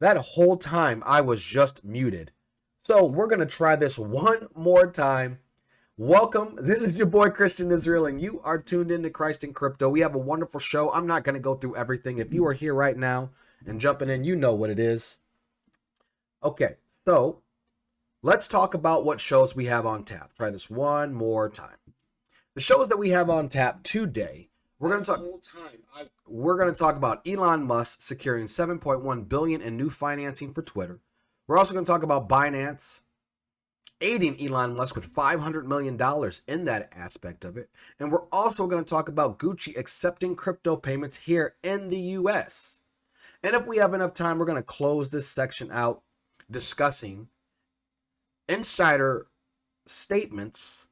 That whole time I was just muted. So we're going to try this one more time. Welcome. This is your boy Christian Israel, and you are tuned into Christ in Crypto. We have a wonderful show. I'm not going to go through everything. If you are here right now and jumping in, you know what it is. Okay, so let's talk about what shows we have on tap. Try this one more time. The shows that we have on tap today, we're going to talk about Elon Musk securing 7.1 billion in new financing for Twitter. We're also going to talk about Binance aiding Elon Musk with $500 million in that aspect of it. And we're also going to talk about Gucci accepting crypto payments here in the US. And if we have enough time, we're going to close this section out discussing insider statements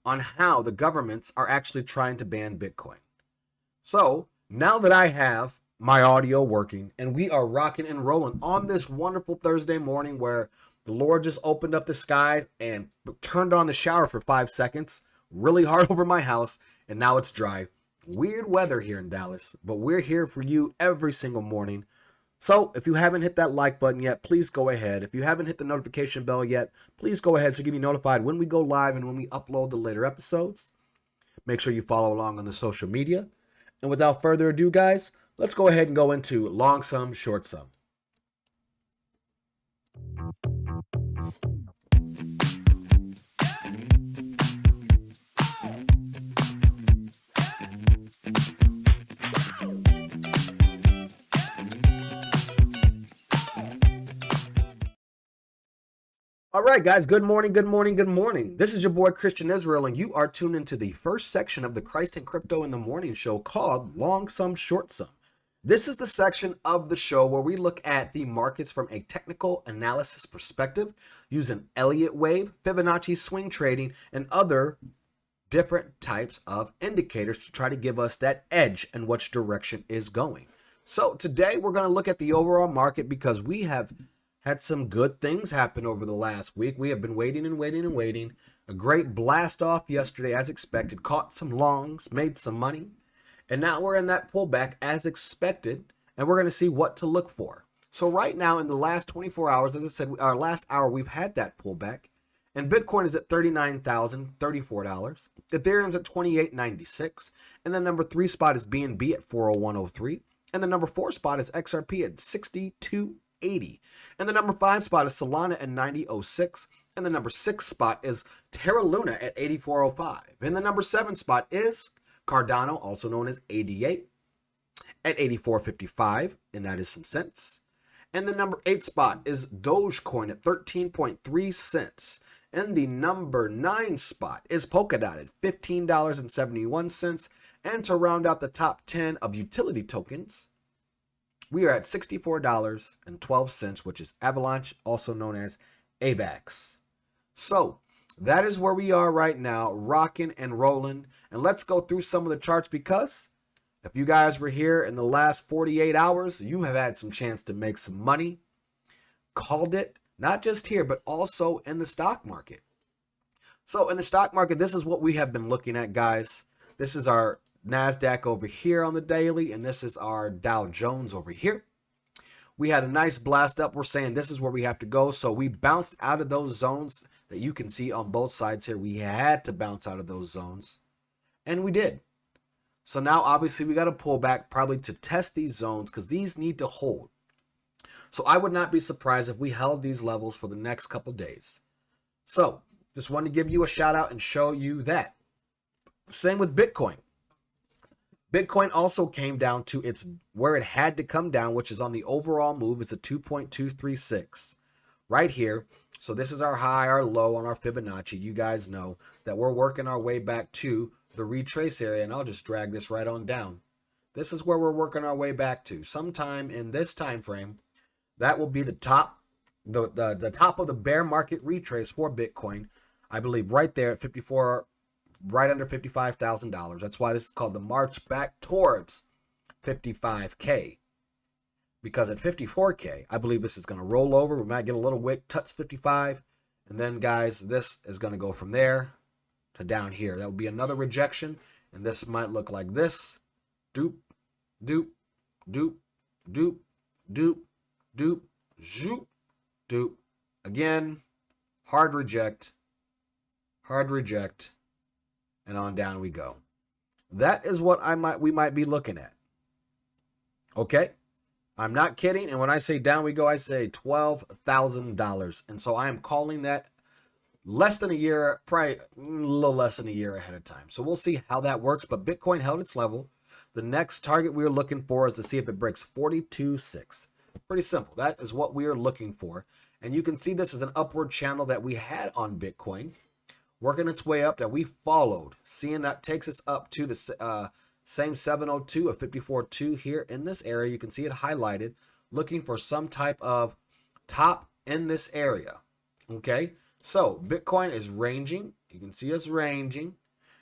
on how the governments are actually trying to ban Bitcoin. So now that I have my audio working and we are rocking and rolling on this wonderful Thursday morning where the Lord just opened up the skies and turned on the shower for 5 seconds really hard over my house, and now it's dry. Weird weather here in Dallas, but we're here for you every single morning. So if you haven't hit that like button yet, please go ahead. If you haven't hit the notification bell yet, please go ahead so you can be notified when we go live and when we upload the later episodes. Make sure you follow along on the social media. And without further ado, guys, let's go ahead and go into long sum, short sum. All right, guys, good morning, good morning, good morning. This is your boy Christian Israel, and you are tuned into the first section of the Christ in Crypto in the Morning show called Long Sum, Short Sum. This is the section of the show where we look at the markets from a technical analysis perspective using Elliott wave, Fibonacci swing trading, and other different types of indicators to try to give us that edge in which direction is going. So today we're going to look at the overall market because we have had some good things happen over the last week. We have been waiting and waiting and waiting. A great blast off yesterday as expected, caught some longs, made some money, and now we're in that pullback as expected, and we're going to see what to look for. So right now in the last 24 hours, as I said, our last hour, we've had that pullback, and Bitcoin is at $39,034. Ethereum's at $28.96, and the number 3 spot is BNB at 401.03, and the number 4 spot is XRP at 62.80. And the number 5 spot is Solana at 90.06. And the number 6 spot is Terra Luna at 84.05. And the number 7 spot is Cardano, also known as ADA, at 84.55. And that is some cents. And the number 8 spot is Dogecoin at 13.3 cents. And the number 9 spot is Polkadot at $15.71. And to round out the top 10 of utility tokens, we are at $64.12, which is Avalanche, also known as AVAX. So that is where we are right now, rocking and rolling. And let's go through some of the charts because if you guys were here in the last 48 hours, you have had some chance to make some money. Called it, not just here, but also in the stock market. So in the stock market, this is what we have been looking at, guys. This is our NASDAQ over here on the daily, and this is our Dow Jones over here. We had a nice blast up. We're saying this is where we have to go. So we bounced out of those zones that you can see on both sides here. We had to bounce out of those zones, and we did. So now obviously we got to pull back probably to test these zones because these need to hold. So I would not be surprised if we held these levels for the next couple days. So just wanted to give you a shout out and show you that. Same with Bitcoin. Bitcoin also came down to its where it had to come down, which is on the overall move is a 2.236 right here. So this is our high, our low on our Fibonacci. You guys know that we're working our way back to the retrace area, and I'll just drag this right on down. This is where we're working our way back to. Sometime in this time frame, that will be the top, the top of the bear market retrace for Bitcoin. I believe right there at 54. Right under $55,000. That's why this is called the march back towards 55K. Because at 54K, I believe this is going to roll over. We might get a little wick, touch 55. And then, guys, this is going to go from there to down here. That would be another rejection. And this might look like this. Doop, doop, doop, doop, doop, dupe, zoop, dupe. Again, hard reject, and on down we go. That is what we might be looking at. Okay? I'm not kidding. And when I say down we go, I say $12,000. And so I am calling that less than a year, probably a little less than a year ahead of time. So we'll see how that works. But Bitcoin held its level. The next target we are looking for is to see if it breaks 42.6. Pretty simple. That is what we are looking for. And you can see this is an upward channel that we had on Bitcoin, working its way up, that we followed. Seeing that takes us up to the same 702 of 54.2 here in this area. You can see it highlighted, looking for some type of top in this area. Okay, so Bitcoin is ranging. You can see us ranging.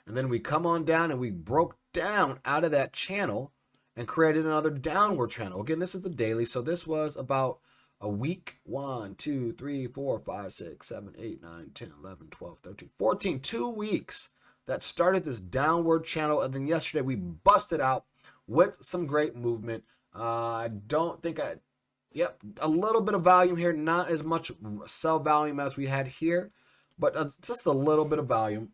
And then we come on down and we broke down out of that channel and created another downward channel. Again, this is the daily. So this was about a week. 1, 2, 3, 4, 5, 6, 7, 8, 9, 10, 11, 12, 13, 14. 2 weeks that started this downward channel. And then yesterday we busted out with some great movement. I don't think a little bit of volume here, not as much sell volume as we had here, but just a little bit of volume.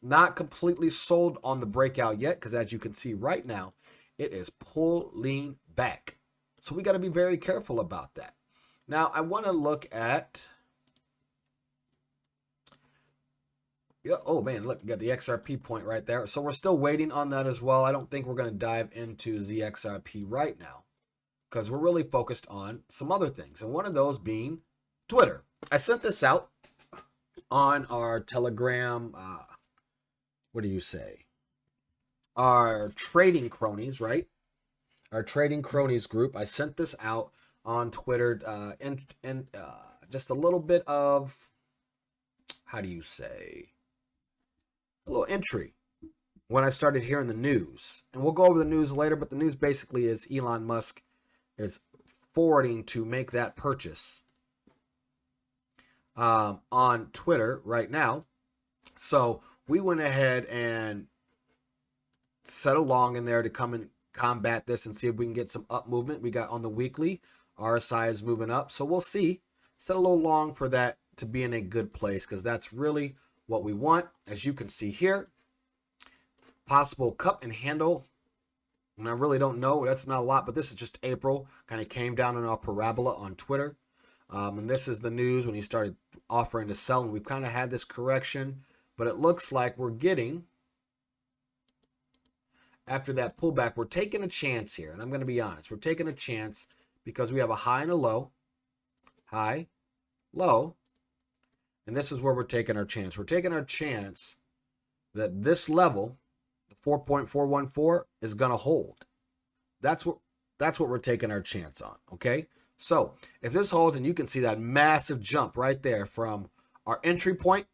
Not completely sold on the breakout yet, because as you can see right now, it is pulling back. So we got to be very careful about that. Now, I want to look at... Yeah, oh man, look, you got the XRP point right there. So we're still waiting on that as well. I don't think we're going to dive into the XRP right now, because we're really focused on some other things. And one of those being Twitter. I sent this out on our Telegram... what do you say? Our trading cronies, right? Our trading cronies group. I sent this out on Twitter and just a little bit of, how do you say? A little entry when I started hearing the news. And we'll go over the news later, but the news basically is Elon Musk is forwarding to make that purchase on Twitter right now. So we went ahead and set along in there to come and combat this and see if we can get some up movement. We got on the weekly, RSI is moving up. So we'll see. Set a little long for that to be in a good place, because that's really what we want. As you can see here, possible cup and handle. And I really don't know. That's not a lot, but this is just April. Kind of came down on our parabola on Twitter. And this is the news when he started offering to sell. And we've kind of had this correction. But it looks like we're getting, after that pullback, we're taking a chance here. And I'm going to be honest. We're taking a chance because we have a high and a low. High, low. And this is where we're taking our chance. We're taking our chance that this level, the 4.414, is going to hold. That's what we're taking our chance on. Okay? So if this holds, and you can see that massive jump right there from our entry point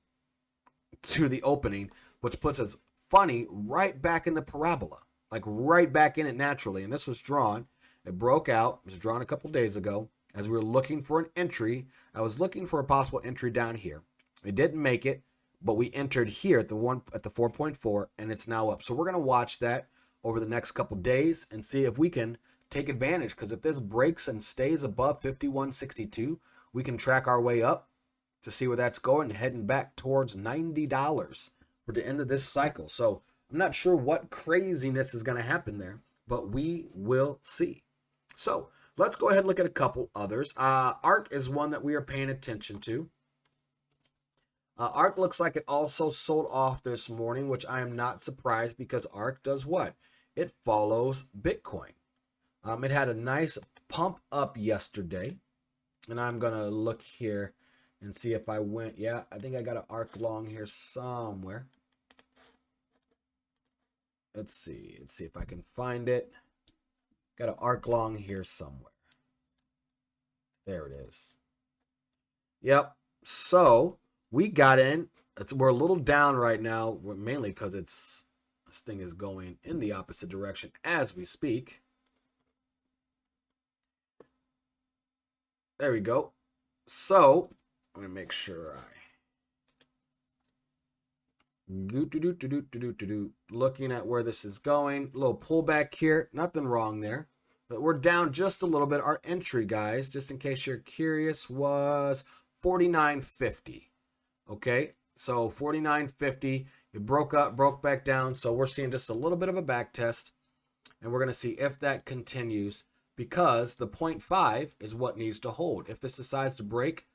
to the opening, which puts us funny right back in the parabola, like right back in it naturally. And this was drawn, it broke out, it was drawn a couple days ago as we were looking for an entry. I was looking for a possible entry down here. It didn't make it, but we entered here at the 4.4, and it's now up. So we're going to watch that over the next couple days and see if we can take advantage, because if this breaks and stays above 51.62, we can track our way up to see where that's going, heading back towards $90 for the end of this cycle. So I'm not sure what craziness is going to happen there, but we will see. So let's go ahead and look at a couple others. ARK is one that we are paying attention to. ARK looks like it also sold off this morning, which I am not surprised, because ARK does what? It follows Bitcoin. It had a nice pump up yesterday, and I'm going to look here and see if I went. Yeah, I think I got an ARK long here somewhere. Let's see if I can find it. Got an ARK long here somewhere. There it is. Yep. So we got in. We're a little down right now, mainly because this thing is going in the opposite direction as we speak. There we go. So I'm gonna make sure looking at where this is going. A little pullback here. Nothing wrong there. But we're down just a little bit. Our entry, guys, just in case you're curious, was 49.50. Okay, so 49.50. It broke up, broke back down. So we're seeing just a little bit of a back test, and we're going to see if that continues, because the 0.5 is what needs to hold. If this decides to break,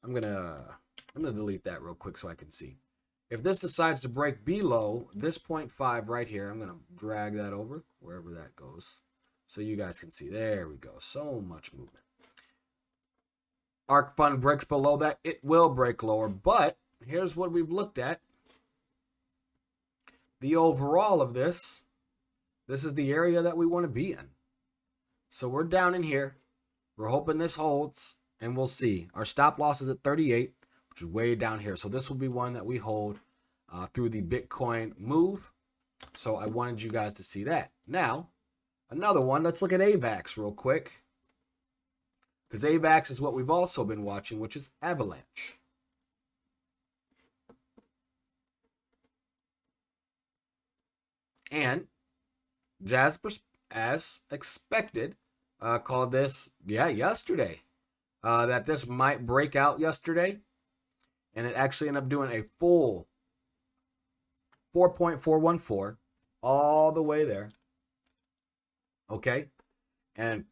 I'm gonna delete that real quick so I can see. If this decides to break below this 0.5 right here, I'm gonna drag that over wherever that goes, so you guys can see. There we go. So much movement. ARC Fund breaks below that, it will break lower. But here's what we've looked at. The overall of this is the area that we want to be in. So we're down in here. We're hoping this holds, and we'll see. Our stop loss is at 38, which is way down here. So this will be one that we hold through the Bitcoin move. So I wanted you guys to see that. Now, another one. Let's look at AVAX real quick, because AVAX is what we've also been watching, which is Avalanche. And Jasper, as expected, called this, yesterday, that this might break out yesterday. And it actually ended up doing a full 4.414 all the way there. Okay. And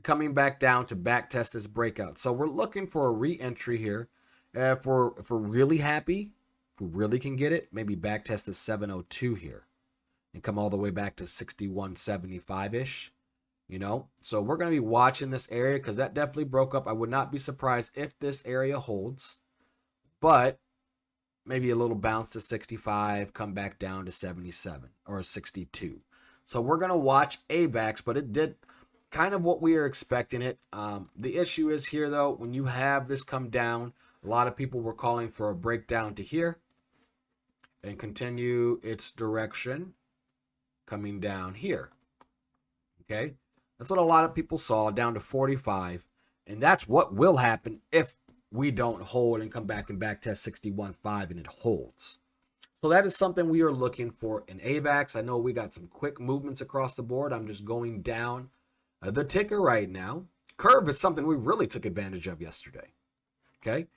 coming back down to back test this breakout. So we're looking for a re-entry here. If we're really happy, if we really can get it, maybe back test this 702 here and come all the way back to 6175-ish. You know, so we're going to be watching this area, because that definitely broke up. I would not be surprised if this area holds, but maybe a little bounce to 65, come back down to 77 or 62. So we're going to watch AVAX, but it did kind of what we are expecting it. The issue is here, though, when you have this come down, a lot of people were calling for a breakdown to here and continue its direction coming down here. Okay, that's what a lot of people saw, down to 45, and that's what will happen if we don't hold and come back and back test 61.5 and it holds. So that is something we are looking for in AVAX. I know we got some quick movements across the board. I'm just going down the ticker right now. Curve is something we really took advantage of yesterday. Okay,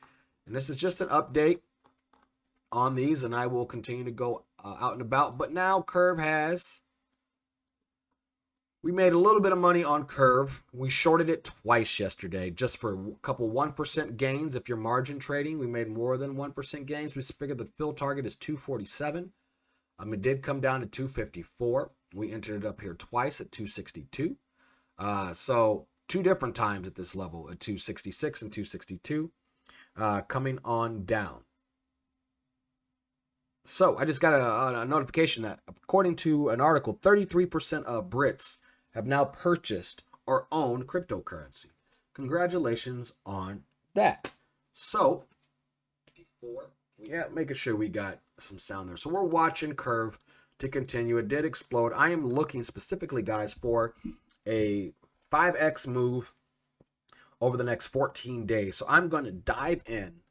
and this is just an update on these, and I will continue to go out and about. But now Curve has, we made a little bit of money on Curve. We shorted it twice yesterday, just for a couple 1% gains. If you're margin trading, we made more than 1% gains. We figured the fill target is 247. It did come down to 254. We entered it up here twice at 262. So two different times at this level, at 266 and 262, coming on down. So I just got a notification that, according to an article, 33% of Brits have now purchased or own cryptocurrency. Congratulations on that. So, making sure we got some sound there. So we're watching Curve to continue. It did explode. I am looking specifically, guys, for a 5x move over the next 14 days. So I'm going to dive in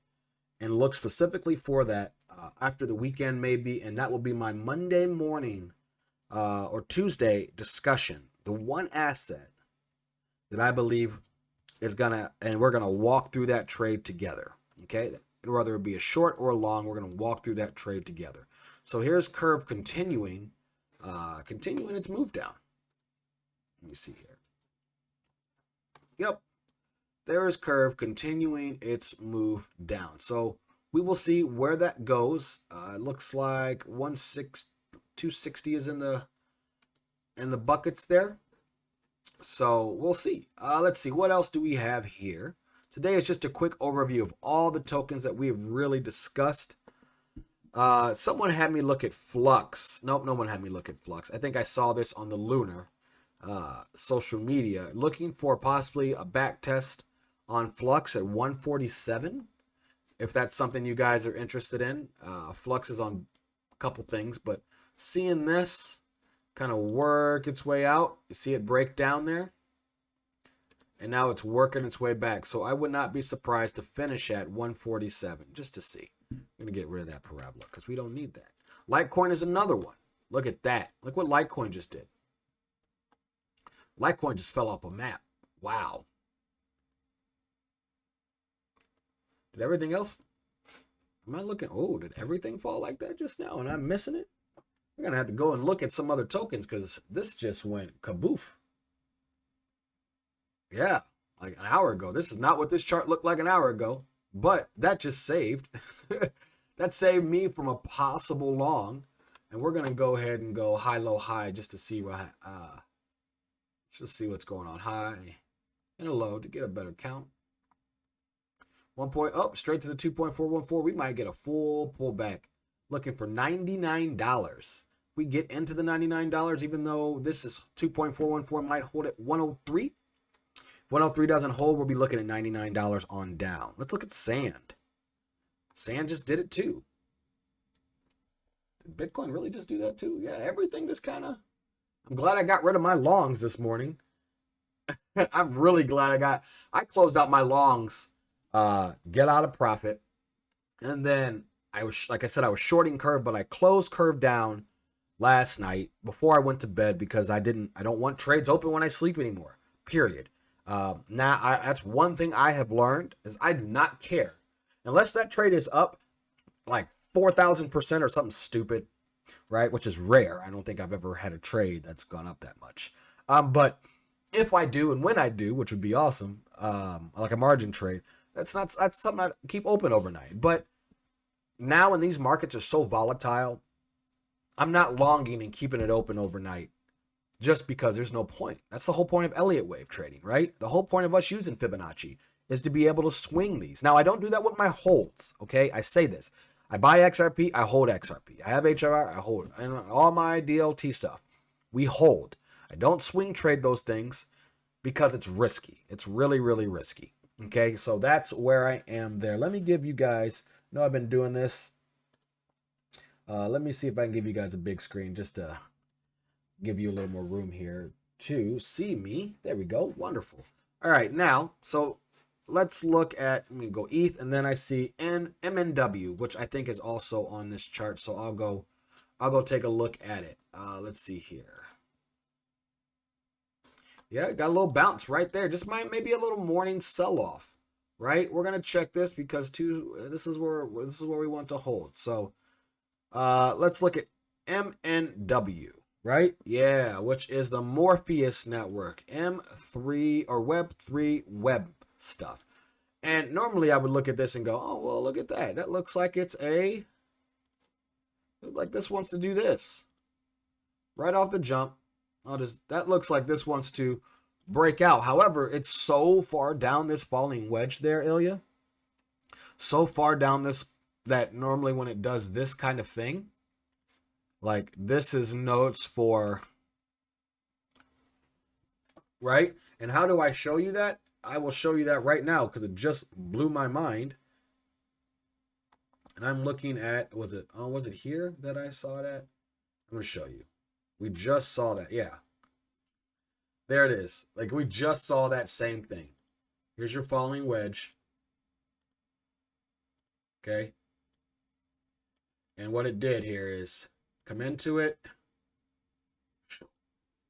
and look specifically for that after the weekend, maybe, and that will be my Monday morning or Tuesday discussion. The one asset that I believe is gonna, and we're gonna walk through that trade together. Okay, whether it be a short or a long, we're gonna walk through that trade together. So here's Curve continuing its move down. Let me see here. Yep, there is Curve continuing its move down. So we will see where that goes. It looks like 260 is in the buckets there. So we'll see. Let's see, what else do we have here? Today is just a quick overview of all the tokens that we have really discussed. Someone had me look at Flux. Nope, no one had me look at Flux. I think I saw this on the Lunar social media, looking for possibly a back test on Flux at 147. If that's something you guys are interested in. Flux is on a couple things, but seeing this kind of work its way out, you see it break down there, and now it's working its way back. So I would not be surprised to finish at 147 just to see. I'm going to get rid of that parabola because we don't need that. Litecoin is another one. Look at that. Look what Litecoin just did. Litecoin just fell off a map. Wow. Did everything else? Am I looking? Oh, did everything fall like that just now and I'm missing it? We're going to have to go and look at some other tokens because this just went kaboof. Yeah, like an hour ago. This is not what this chart looked like an hour ago, but that just saved. That saved me from a possible long. And we're going to go ahead and go high, low, high just to see what, just see what's going on. High and a low to get a better count. 1 point up, straight to the 2.414. We might get a full pullback. Looking for $99. We get into the $99, even though this is 2.414, might hold at 103. If 103 doesn't hold, we'll be looking at $99 on down. Let's look at sand. Sand just did it too. Did Bitcoin really just do that too? Yeah, everything just kind of... I'm glad I got rid of my longs this morning. I'm really glad I closed out my longs, get out of profit. And then I was, like I said, I was shorting curve, but I closed curve down last night before I went to bed because I don't want trades open when I sleep anymore, period. That's one thing I have learned is I do not care. Unless that trade is up like 4,000% or something stupid, right? Which is rare. I don't think I've ever had a trade that's gone up that much. But if I do and when I do, which would be awesome, like a margin trade, that's something I keep open overnight. But now when these markets are so volatile, I'm not longing and keeping it open overnight just because there's no point. That's the whole point of Elliott wave trading, right? The whole point of us using Fibonacci is to be able to swing these. Now, I don't do that with my holds, okay? I say this. I buy XRP, I hold XRP. I have HRR, I hold. And all my DLT stuff, we hold. I don't swing trade those things because it's risky. It's really, really risky. Okay, so that's where I am there. Let me give you guys, I know I've been doing this. Let me see if I can give you guys a big screen just to give you a little more room here to see me. There we go. Wonderful. All right, now, so let's look at, let me go ETH, and then I see MNW, which I think is also on this chart. So I'll go take a look at it. Let's see here. Yeah, got a little bounce right there. Just maybe a little morning sell-off, right? We're gonna check this because this is where we want to hold. So let's look at MNW, right? Yeah, which is the Morpheus network, M3 or Web3 web stuff. And normally I would look at this and go, oh, well, look at that. That looks like like this wants to do this right off the jump. That looks like this wants to break out. However, it's so far down this falling wedge there, Ilya. So far down this that normally when it does this kind of thing, like this is notes for, right? And how do I show you that? I will show you that right now because it just blew my mind. And I'm looking at, was it here that I saw it at? I'm going to show you. We just saw that. Yeah. There it is. Like we just saw that same thing. Here's your falling wedge. Okay. And what it did here is come into it.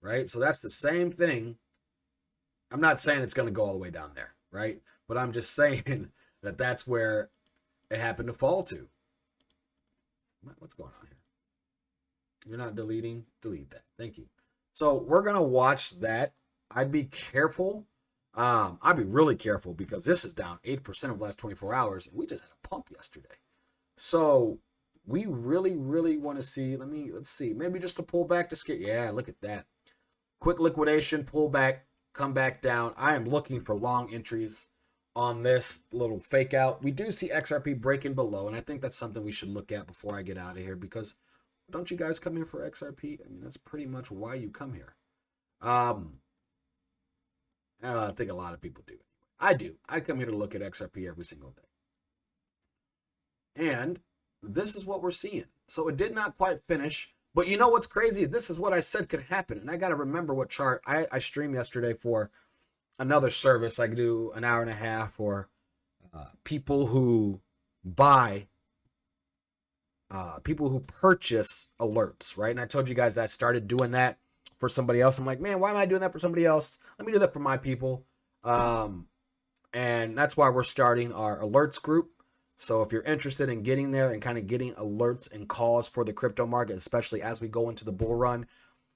Right? So that's the same thing. I'm not saying it's going to go all the way down there, right? But I'm just saying that that's where it happened to fall to. What's going on here? You're not deleting? Delete that. Thank you. So we're going to watch that. I'd be careful. I'd be really careful because this is down 8% of the last 24 hours. And we just had a pump yesterday. So we really, really want to see. Let's see. Maybe just a pullback to scare. Yeah, look at that. Quick liquidation, pullback, come back down. I am looking for long entries on this little fake out. We do see XRP breaking below, and I think that's something we should look at before I get out of here because don't you guys come here for XRP? I mean, that's pretty much why you come here. I think a lot of people do. I do. I come here to look at XRP every single day. And this is what we're seeing. So it did not quite finish. But you know what's crazy? This is what I said could happen. And I got to remember what chart. I streamed yesterday for another service. I could do an hour and a half for people who buy, people who purchase alerts, right? And I told you guys that I started doing that for somebody else. I'm like, man, why am I doing that for somebody else? Let me do that for my people. And that's why we're starting our alerts group. So if you're interested in getting there and kind of getting alerts and calls for the crypto market, especially as we go into the bull run,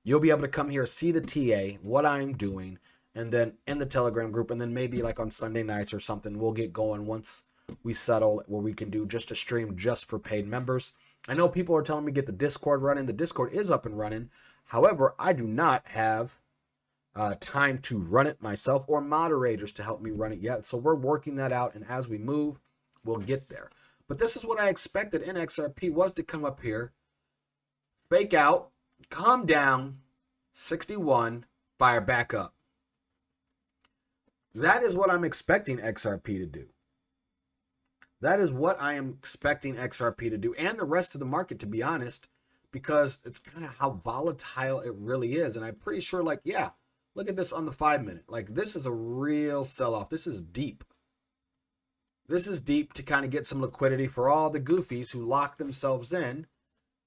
you'll be able to come here, see the TA, what I'm doing, and then in the Telegram group, and then maybe like on Sunday nights or something, we'll get going once we settle where we can do just a stream just for paid members. I know people are telling me get the Discord running. The Discord is up and running. However, I do not have time to run it myself or moderators to help me run it yet. So we're working that out, and as we move, we'll get there. But this is what I expected in XRP, was to come up here, fake out, come down, 61, fire back up. That is what I'm expecting XRP to do. That is what I am expecting XRP to do, and the rest of the market, to be honest, because it's kind of how volatile it really is. And I'm pretty sure, like, yeah, look at this on the 5-minute. Like, this is a real sell-off. This is deep. This is deep to kind of get some liquidity for all the goofies who locked themselves in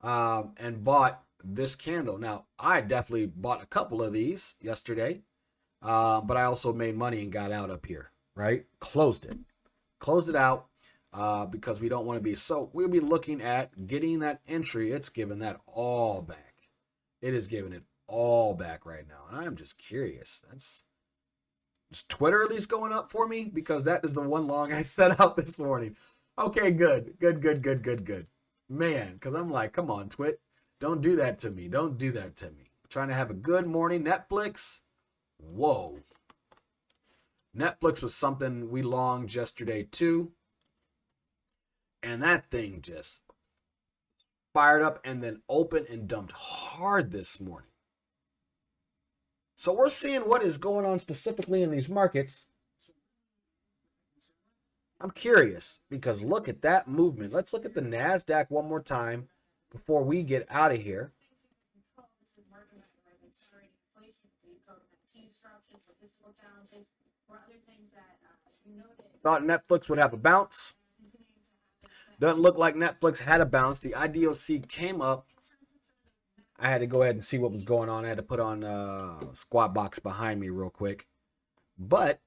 and bought this candle. Now, I definitely bought a couple of these yesterday, but I also made money and got out up here, right? Closed it out because we don't want to be. So we'll be looking at getting that entry. It's giving that all back. It is giving it all back right now. And I'm just curious. Is Twitter at least going up for me? Because that is the one long I set out this morning. Okay, good. Man, because I'm like, come on, Twit. Don't do that to me. Don't do that to me. I'm trying to have a good morning. Netflix. Whoa. Netflix was something we longed yesterday too. And that thing just fired up and then opened and dumped hard this morning. So we're seeing what is going on specifically in these markets. I'm curious because look at that movement. Let's look at the NASDAQ one more time before we get out of here. Thought Netflix would have a bounce. Doesn't look like Netflix had a bounce. The IDOC came up. I had to go ahead and see what was going on. I had to put on Squat Box behind me real quick. But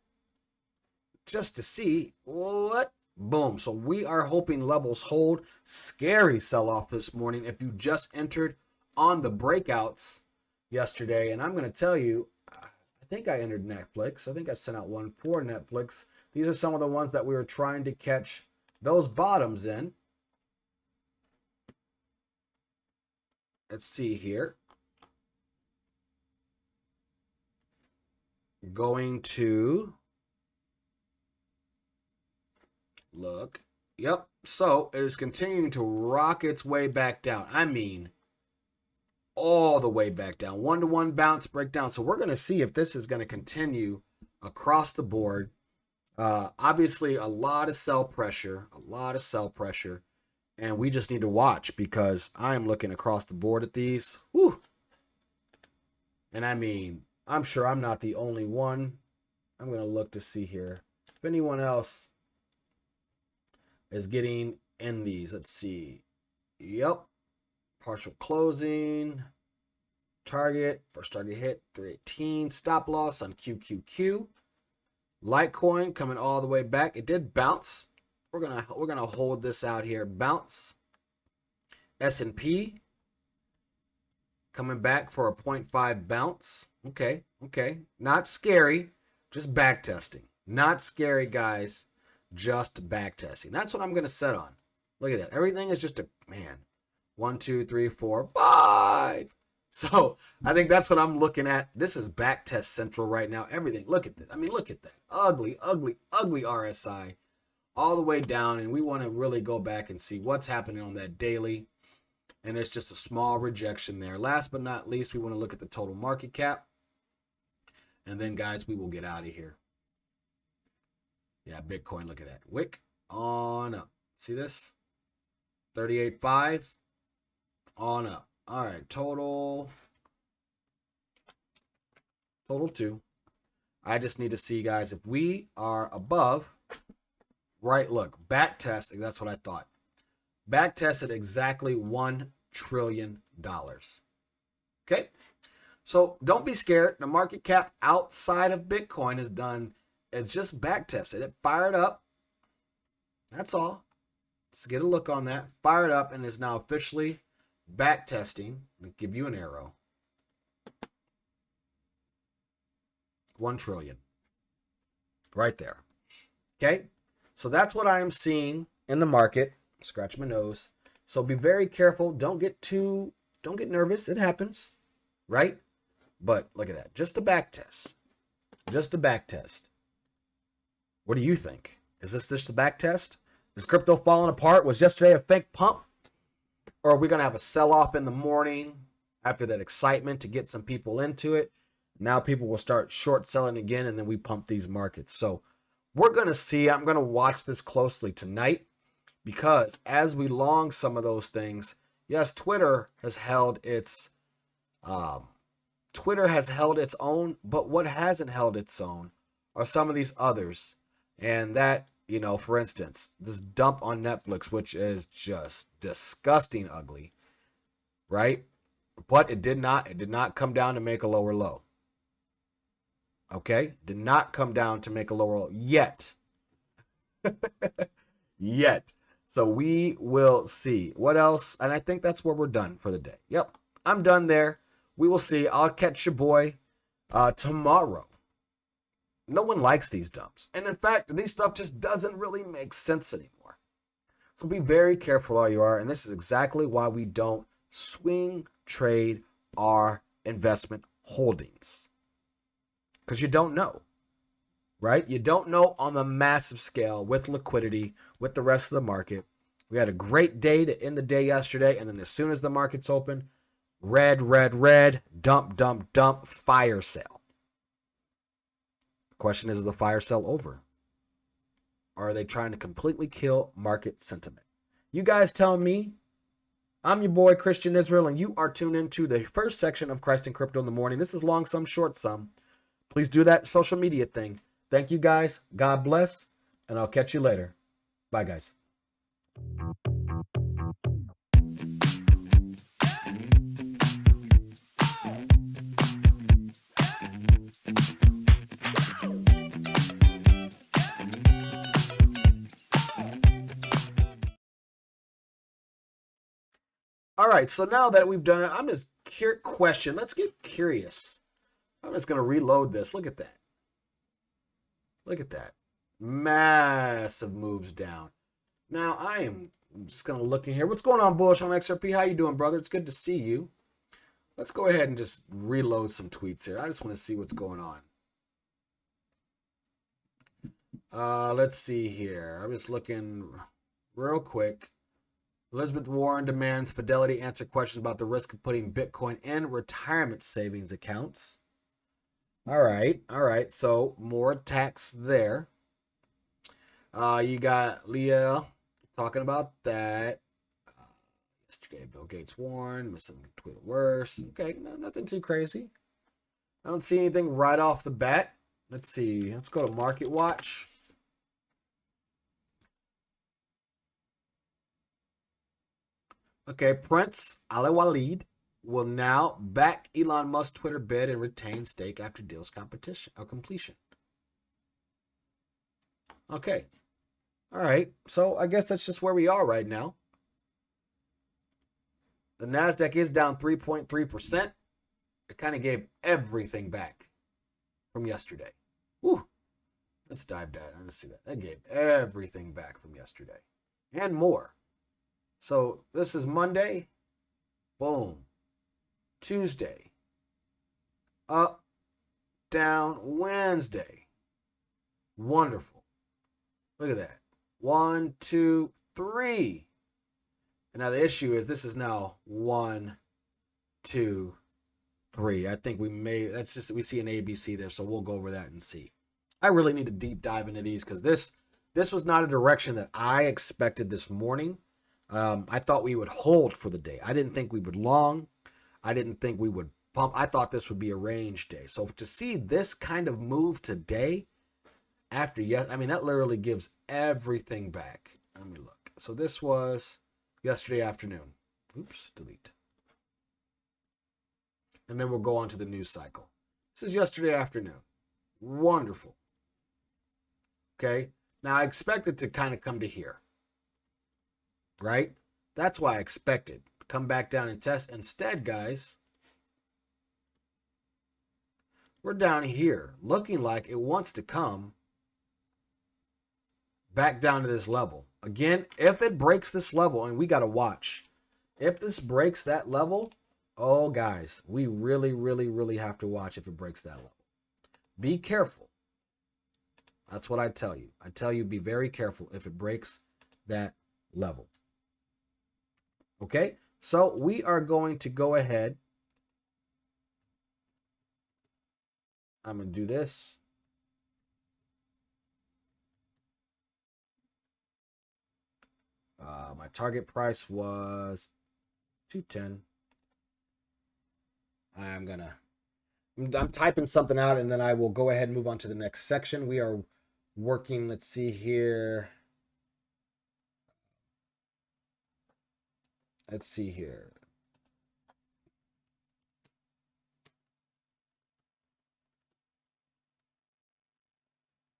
just to see what, boom. So we are hoping levels hold. Scary sell-off this morning if you just entered on the breakouts yesterday. And I'm going to tell you, I think I entered Netflix. I think I sent out one for Netflix. These are some of the ones that we were trying to catch those bottoms in. Let's see here. Going to look. Yep. So it is continuing to rock its way back down. I mean, all the way back down. 1-to-1 bounce breakdown. So we're going to see if this is going to continue across the board. Obviously, a lot of sell pressure. And we just need to watch because I'm looking across the board at these. Whew. And I mean, I'm sure I'm not the only one. I'm going to look to see here if anyone else is getting in these. Let's see. Yep. Partial closing. Target. First target hit. 318. Stop loss on QQQ. Litecoin coming all the way back. It did bounce. We're gonna hold this out here. Bounce. S&P coming back for a 0.5 bounce. Okay. Not scary, just back testing. Not scary, guys. Just back testing. That's what I'm gonna set on. Look at that. Everything is just a man. 1, 2, 3, 4, 5. So I think that's what I'm looking at. This is back test central right now. Everything. Look at that. I mean, look at that. Ugly RSI. All the way down, and we want to really go back and see what's happening on that daily. And it's just a small rejection there. Last but not least, we want to look at the total market cap. And then, guys, we will get out of here. Yeah, Bitcoin, look at that. Wick on up. See this? 38.5 on up. All right, total 2. I just need to see, guys, if we are above. Right, look, back test, that's what I thought. Back tested exactly $1 trillion. Okay, So don't be scared. The market cap outside of Bitcoin is just back tested. It fired up. That's all. Let's get a look on that. Fired up and is now officially back testing. I'll give you an arrow. 1 trillion. Right there. Okay. So that's what I am seeing in the market. Scratch my nose. So be very careful. Don't get nervous. It happens. Right? But look at that. Just a back test. Just a back test. What do you think? Is this just a back test? Is crypto falling apart? Was yesterday a fake pump? Or are we going to have a sell-off in the morning after that excitement to get some people into it? Now people will start short selling again, and then we pump these markets. So we're going to see. I'm going to watch this closely tonight, because as we long some of those things, yes, Twitter has held its own, but what hasn't held its own are some of these others. And that, for instance, this dump on Netflix, which is just disgusting ugly, right? But it did not come down to make a lower low. Okay? Did not come down to make a lower low yet. Yet. So we will see. What else? And I think that's where we're done for the day. Yep. I'm done there. We will see. I'll catch your boy tomorrow. No one likes these dumps. And in fact, these stuff just doesn't really make sense anymore. So be very careful all you are. And this is exactly why we don't swing trade our investment holdings. Because you don't know. Right? You don't know on the massive scale with liquidity, with the rest of the market. We had a great day to end the day yesterday. And then as soon as the markets open, red, dump, fire sale. The question is the fire sale over? Or are they trying to completely kill market sentiment? You guys tell me. I'm your boy, Christian Israel, and you are tuned into the first section of Christ and Crypto in the Morning. This is long sum, short sum. Please do that social media thing. Thank you, guys. God bless, and I'll catch you later. Bye, guys. All right, so now that we've done it, I'm just question. Let's get curious. I'm just going to reload this. Look at that. Look at that. Massive moves down. Now, I'm just going to look in here. What's going on, Bullish on XRP? How you doing, brother? It's good to see you. Let's go ahead and just reload some tweets here. I just want to see what's going on. Let's see here. I'm just looking real quick. Elizabeth Warren demands Fidelity answer questions about the risk of putting Bitcoin in retirement savings accounts. All right. So more attacks there. You got Leah talking about that. Yesterday, Bill Gates warned, missing tweet worse. Okay, no, nothing too crazy. I don't see anything right off the bat. Let's see. Let's go to Market Watch. Okay, Prince Alewalid will now back Elon Musk's Twitter bid and retain stake after deal's completion. Okay. All right. So I guess that's just where we are right now. The NASDAQ is down 3.3%. It kind of gave everything back from yesterday. Whew. Let's dive down. Let's see that. That gave everything back from yesterday and more. So this is Monday. Boom. Tuesday. Up. Down. Wednesday. Wonderful. Look at that. 1, 2, 3. And now the issue is this is now 1, 2, 3. I think we see an ABC there, so we'll go over that and see. I really need to deep dive into these because this was not a direction that I expected this morning. I thought we would hold for the day. I didn't think we would long. I didn't think we would pump. I thought this would be a range day. So to see this kind of move today, that literally gives everything back. Let me look. So this was yesterday afternoon. Oops, delete. and then we'll go on to the news cycle. This is yesterday afternoon. Wonderful. Okay, now I expect it to kind of come to here, right? That's why I expected. Come back down and test. Instead, guys, we're down here looking like it wants to come back down to this level. Again, if it breaks this level, and we got to watch, if this breaks that level, oh, guys, we really, really, really have to watch if it breaks that level. Be careful. That's what I tell you. I tell you, be very careful if it breaks that level. Okay, so we are going to go ahead. I'm going to do this. My target price was 210. I'm typing something out, and then I will go ahead and move on to the next section. We are working, let's see here. Let's see here.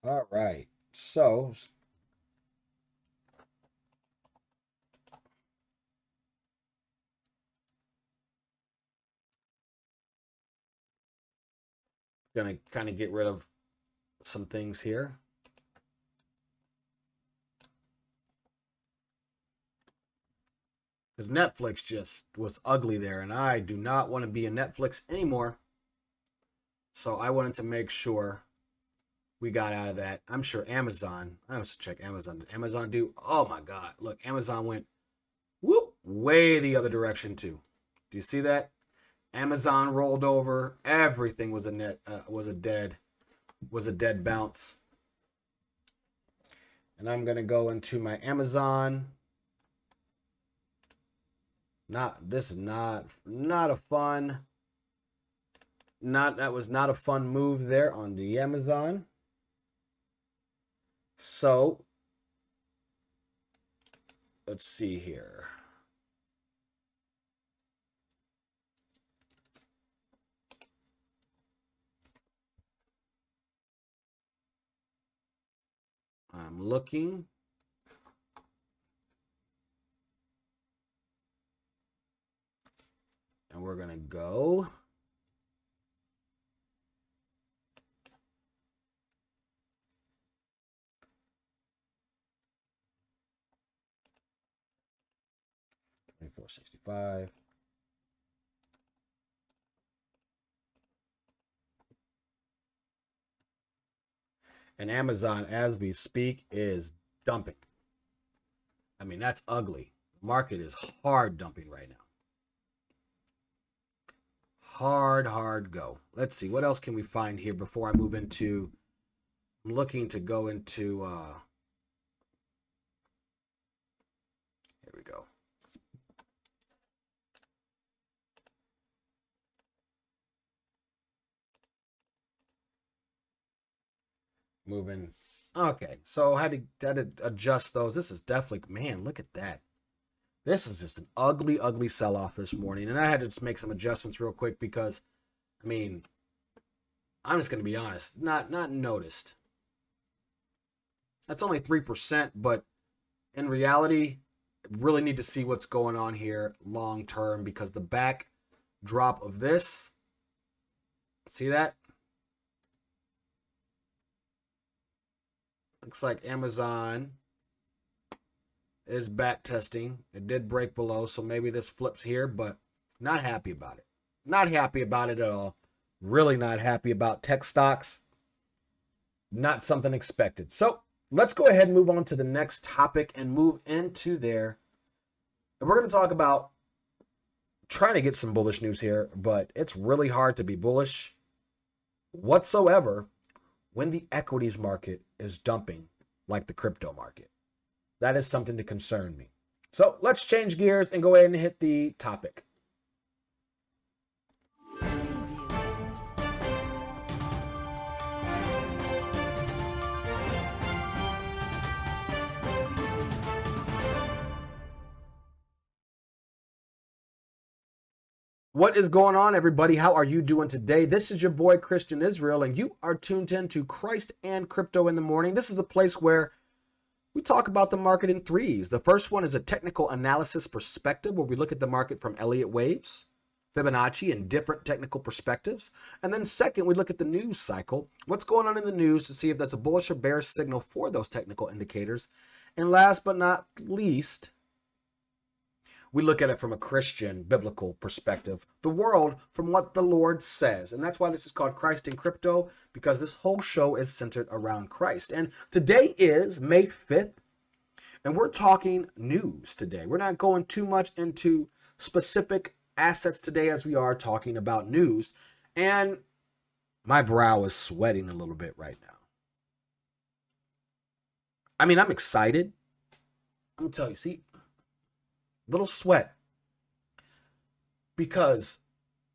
All right. So gonna kind of get rid of some things here. Because Netflix just was ugly there, and I do not want to be in Netflix anymore. So I wanted to make sure we got out of that. I'm sure Amazon, I have to check Amazon. Did Amazon do? Oh my God. Look, Amazon went whoop way the other direction too. Do you see that? Amazon rolled over. Everything was a dead bounce. And I'm gonna go into my Amazon. This is not a fun. That was not a fun move there on the Amazon. So let's see here. I'm looking. And we're going to go. $24.65. And Amazon, as we speak, is dumping. I mean, that's ugly. The market is hard dumping right now. Hard go. Let's see. What else can we find here before I move into... I'm looking to go into... Here we go. Moving. Okay, so I had to adjust those. This is definitely... Man, look at that. This is just an ugly sell-off this morning. And I had to just make some adjustments real quick because, I mean, I'm just going to be honest. Not noticed. That's only 3%, but in reality, really need to see what's going on here long term because the back drop of this, see that? Looks like Amazon is back testing. It did break below, so maybe this flips here, but not happy about it. Not happy about it at all. Really not happy about tech stocks. Not something expected. So let's go ahead and move on to the next topic and move into there. And we're going to talk about trying to get some bullish news here, but it's really hard to be bullish whatsoever when the equities market is dumping like the crypto market. That is something to concern me. So let's change gears and go ahead and hit the topic. What is going on, everybody? How are you doing today? This is your boy Christian Israel, and you are tuned in to Christ and Crypto in the Morning. This is a place where we talk about the market in threes. The first one is a technical analysis perspective, where we look at the market from Elliott waves, Fibonacci, and different technical perspectives. And then second, we look at the news cycle, what's going on in the news to see if that's a bullish or bearish signal for those technical indicators. And last but not least, we look at it from a Christian biblical perspective, the world from what the Lord says. And that's why this is called Christ in Crypto, because this whole show is centered around Christ. And today is May 5th, and we're talking news today. We're not going too much into specific assets today as we are talking about news. And my brow is sweating a little bit right now. I mean, I'm excited. I'm going to tell you, see, little sweat, because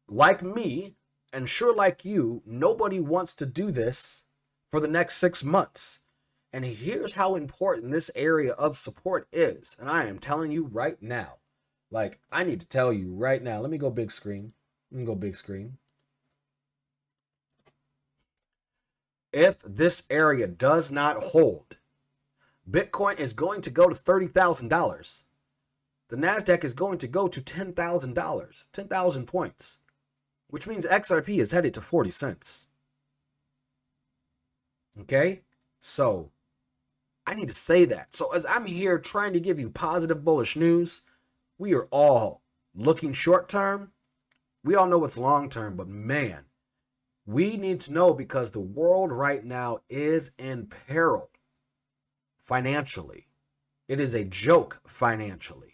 like me and sure like you, nobody wants to do this for the next 6 months. And here's how important this area of support is. And I am telling you right now, like, I need to tell you right now. Let me go big screen. If this area does not hold, Bitcoin is going to go to $30,000. The NASDAQ is going to go to $10,000, 10,000 points, which means XRP is headed to 40 cents. Okay? So I need to say that. So as I'm here trying to give you positive bullish news, we are all looking short term. We all know what's long term, but man, we need to know, because the world right now is in peril financially. It is a joke financially.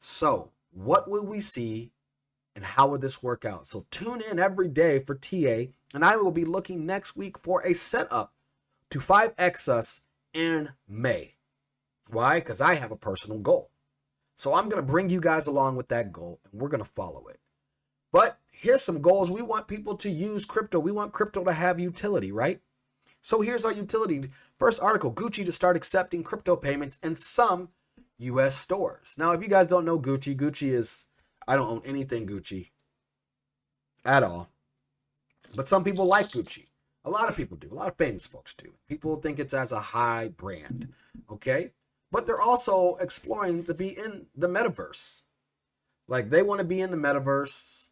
So what will we see and how will this work out? So tune in every day for TA, and I will be looking next week for a setup to 5x us in May. Why? Because I have a personal goal. So I'm going to bring you guys along with that goal, and we're going to follow it. But here's some goals. We want people to use crypto. We want crypto to have utility, right? So here's our utility. First article, Gucci to start accepting crypto payments in some U.S. stores. Now, if you guys don't know Gucci, Gucci is, I don't own anything Gucci at all. But some people like Gucci. A lot of people do. A lot of famous folks do. People think it's as a high brand. Okay? But they're also exploring to be in the metaverse. Like, they want to be in the metaverse.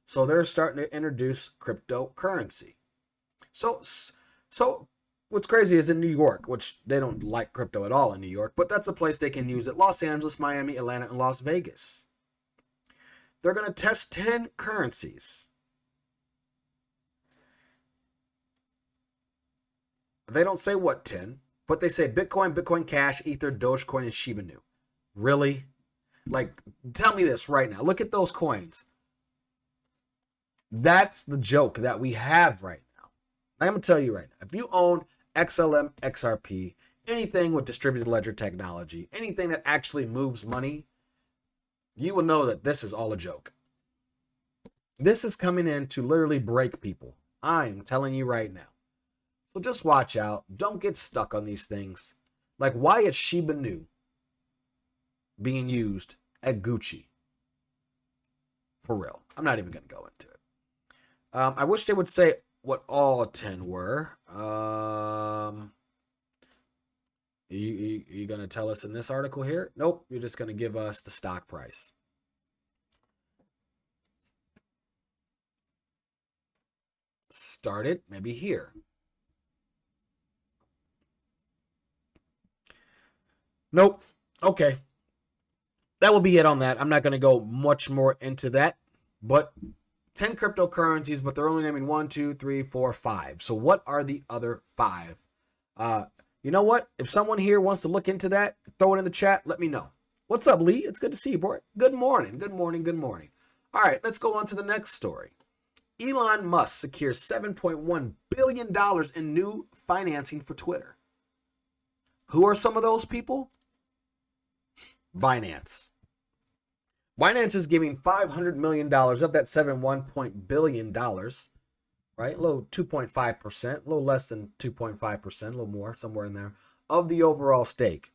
So they're starting to introduce cryptocurrency. So what's crazy is in New York, which they don't like crypto at all in New York, but that's a place they can use it. Los Angeles, Miami, Atlanta, and Las Vegas. They're going to test 10 currencies. They don't say what 10, but they say Bitcoin, Bitcoin Cash, Ether, Dogecoin, and Shiba Inu. Really? Like, tell me this right now. Look at those coins. That's the joke that we have right now. I'm going to tell you right now. If you own XLM, XRP, anything with distributed ledger technology, anything that actually moves money, you will know that this is all a joke. This is coming in to literally break people. I'm telling you right now. So just watch out. Don't get stuck on these things. Like, why is Shiba Inu being used at Gucci? For real. I'm not even going to go into it. I wish they would say what all 10 were. You going to tell us in this article here? Nope. You're just going to give us the stock price. Started maybe here. Nope. Okay. That will be it on that. I'm not going to go much more into that, but 10 cryptocurrencies, but they're only naming 1, 2, 3, 4, 5. So what are the other 5? You know what? If someone here wants to look into that, throw it in the chat. Let me know. What's up, Lee? It's good to see you, boy. Good morning. Good morning. Good morning. All right, let's go on to the next story. Elon Musk secures $7.1 billion in new financing for Twitter. Who are some of those people? Binance. Binance is giving $500 million of that $7.1 billion, right? A little 2.5%, a little less than 2.5%, a little more, somewhere in there, of the overall stake.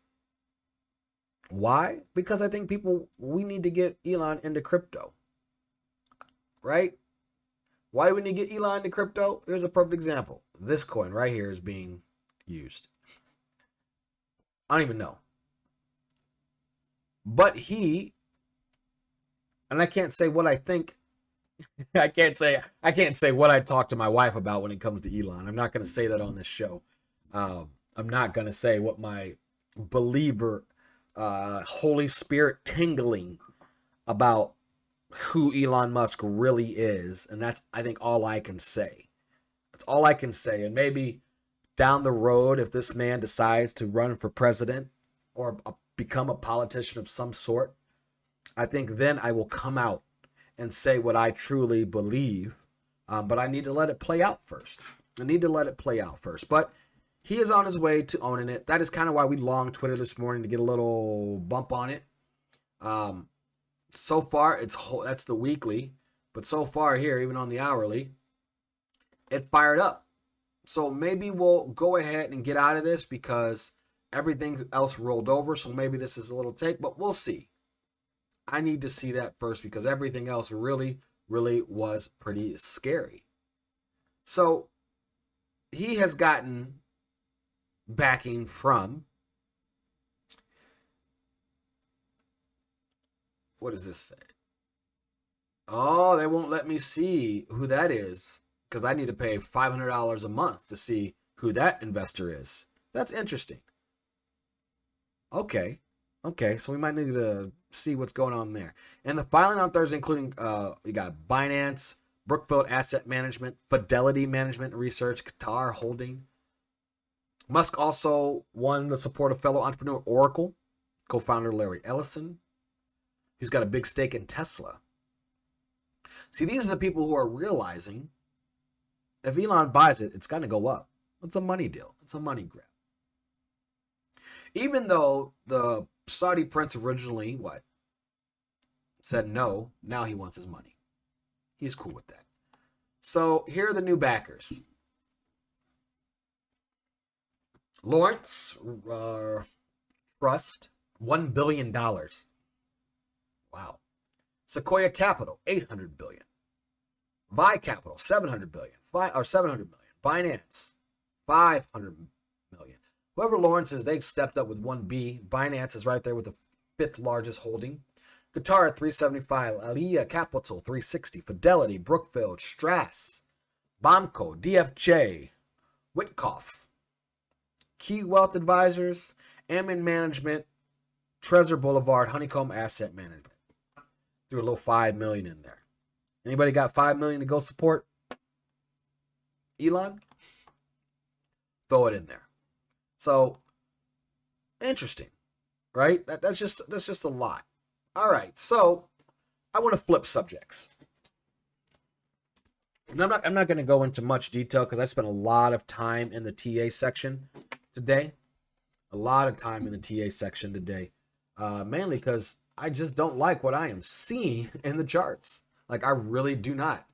Why? Because I think we need to get Elon into crypto. right? Why wouldn't you get Elon into crypto? Here's a perfect example. This coin right here is being used. I don't even know. But and I can't say what I think. I can't say what I talk to my wife about when it comes to Elon. I'm not going to say that on this show. I'm not going to say what my believer, Holy Spirit tingling about who Elon Musk really is. And that's, I think, all I can say. That's all I can say. And maybe down the road, if this man decides to run for president or become a politician of some sort, I think then I will come out and say what I truly believe. But I need to let it play out first. But he is on his way to owning it. That is kind of why we long Twitter this morning, to get a little bump on it. So far, that's the weekly. But so far here, even on the hourly, it fired up. So maybe we'll go ahead and get out of this because everything else rolled over. So maybe this is a little take, but we'll see. I need to see that first because everything else really, really was pretty scary. So he has gotten backing from, what does this say? Oh, they won't let me see who that is because I need to pay $500 a month to see who that investor is. That's interesting. Okay, so we might need to see what's going on there. And the filing on Thursday, including you got Binance, Brookfield Asset Management, Fidelity Management Research, Qatar Holding. Musk also won the support of fellow entrepreneur Oracle, co-founder Larry Ellison, who's got a big stake in Tesla. See, these are the people who are realizing if Elon buys it, it's going to go up. It's a money deal. It's a money grab. Even though the Saudi prince originally, said no, now he wants his money. He's cool with that. So here are the new backers. Lawrence Trust, $1 billion. Wow. Sequoia Capital, $800 billion. Vi Capital, $700 billion. $700 million. Binance, $500 million. Whoever Lawrence is, they've stepped up with 1B. Binance is right there with the 5th largest holding. Qatar at 375. Aliyah Capital, 360. Fidelity, Brookfield, Strass, Bomco, DFJ, Witkoff, Key Wealth Advisors, Ammon Management, Treasure Boulevard, Honeycomb Asset Management. Threw a little $5 million in there. Anybody got $5 million to go support Elon? Throw it in there. So interesting, right? That's just a lot. All right, so I want to flip subjects. And I'm not going to go into much detail because I spent a lot of time in the TA section today. Mainly because I just don't like what I am seeing in the charts. Like, I really do not.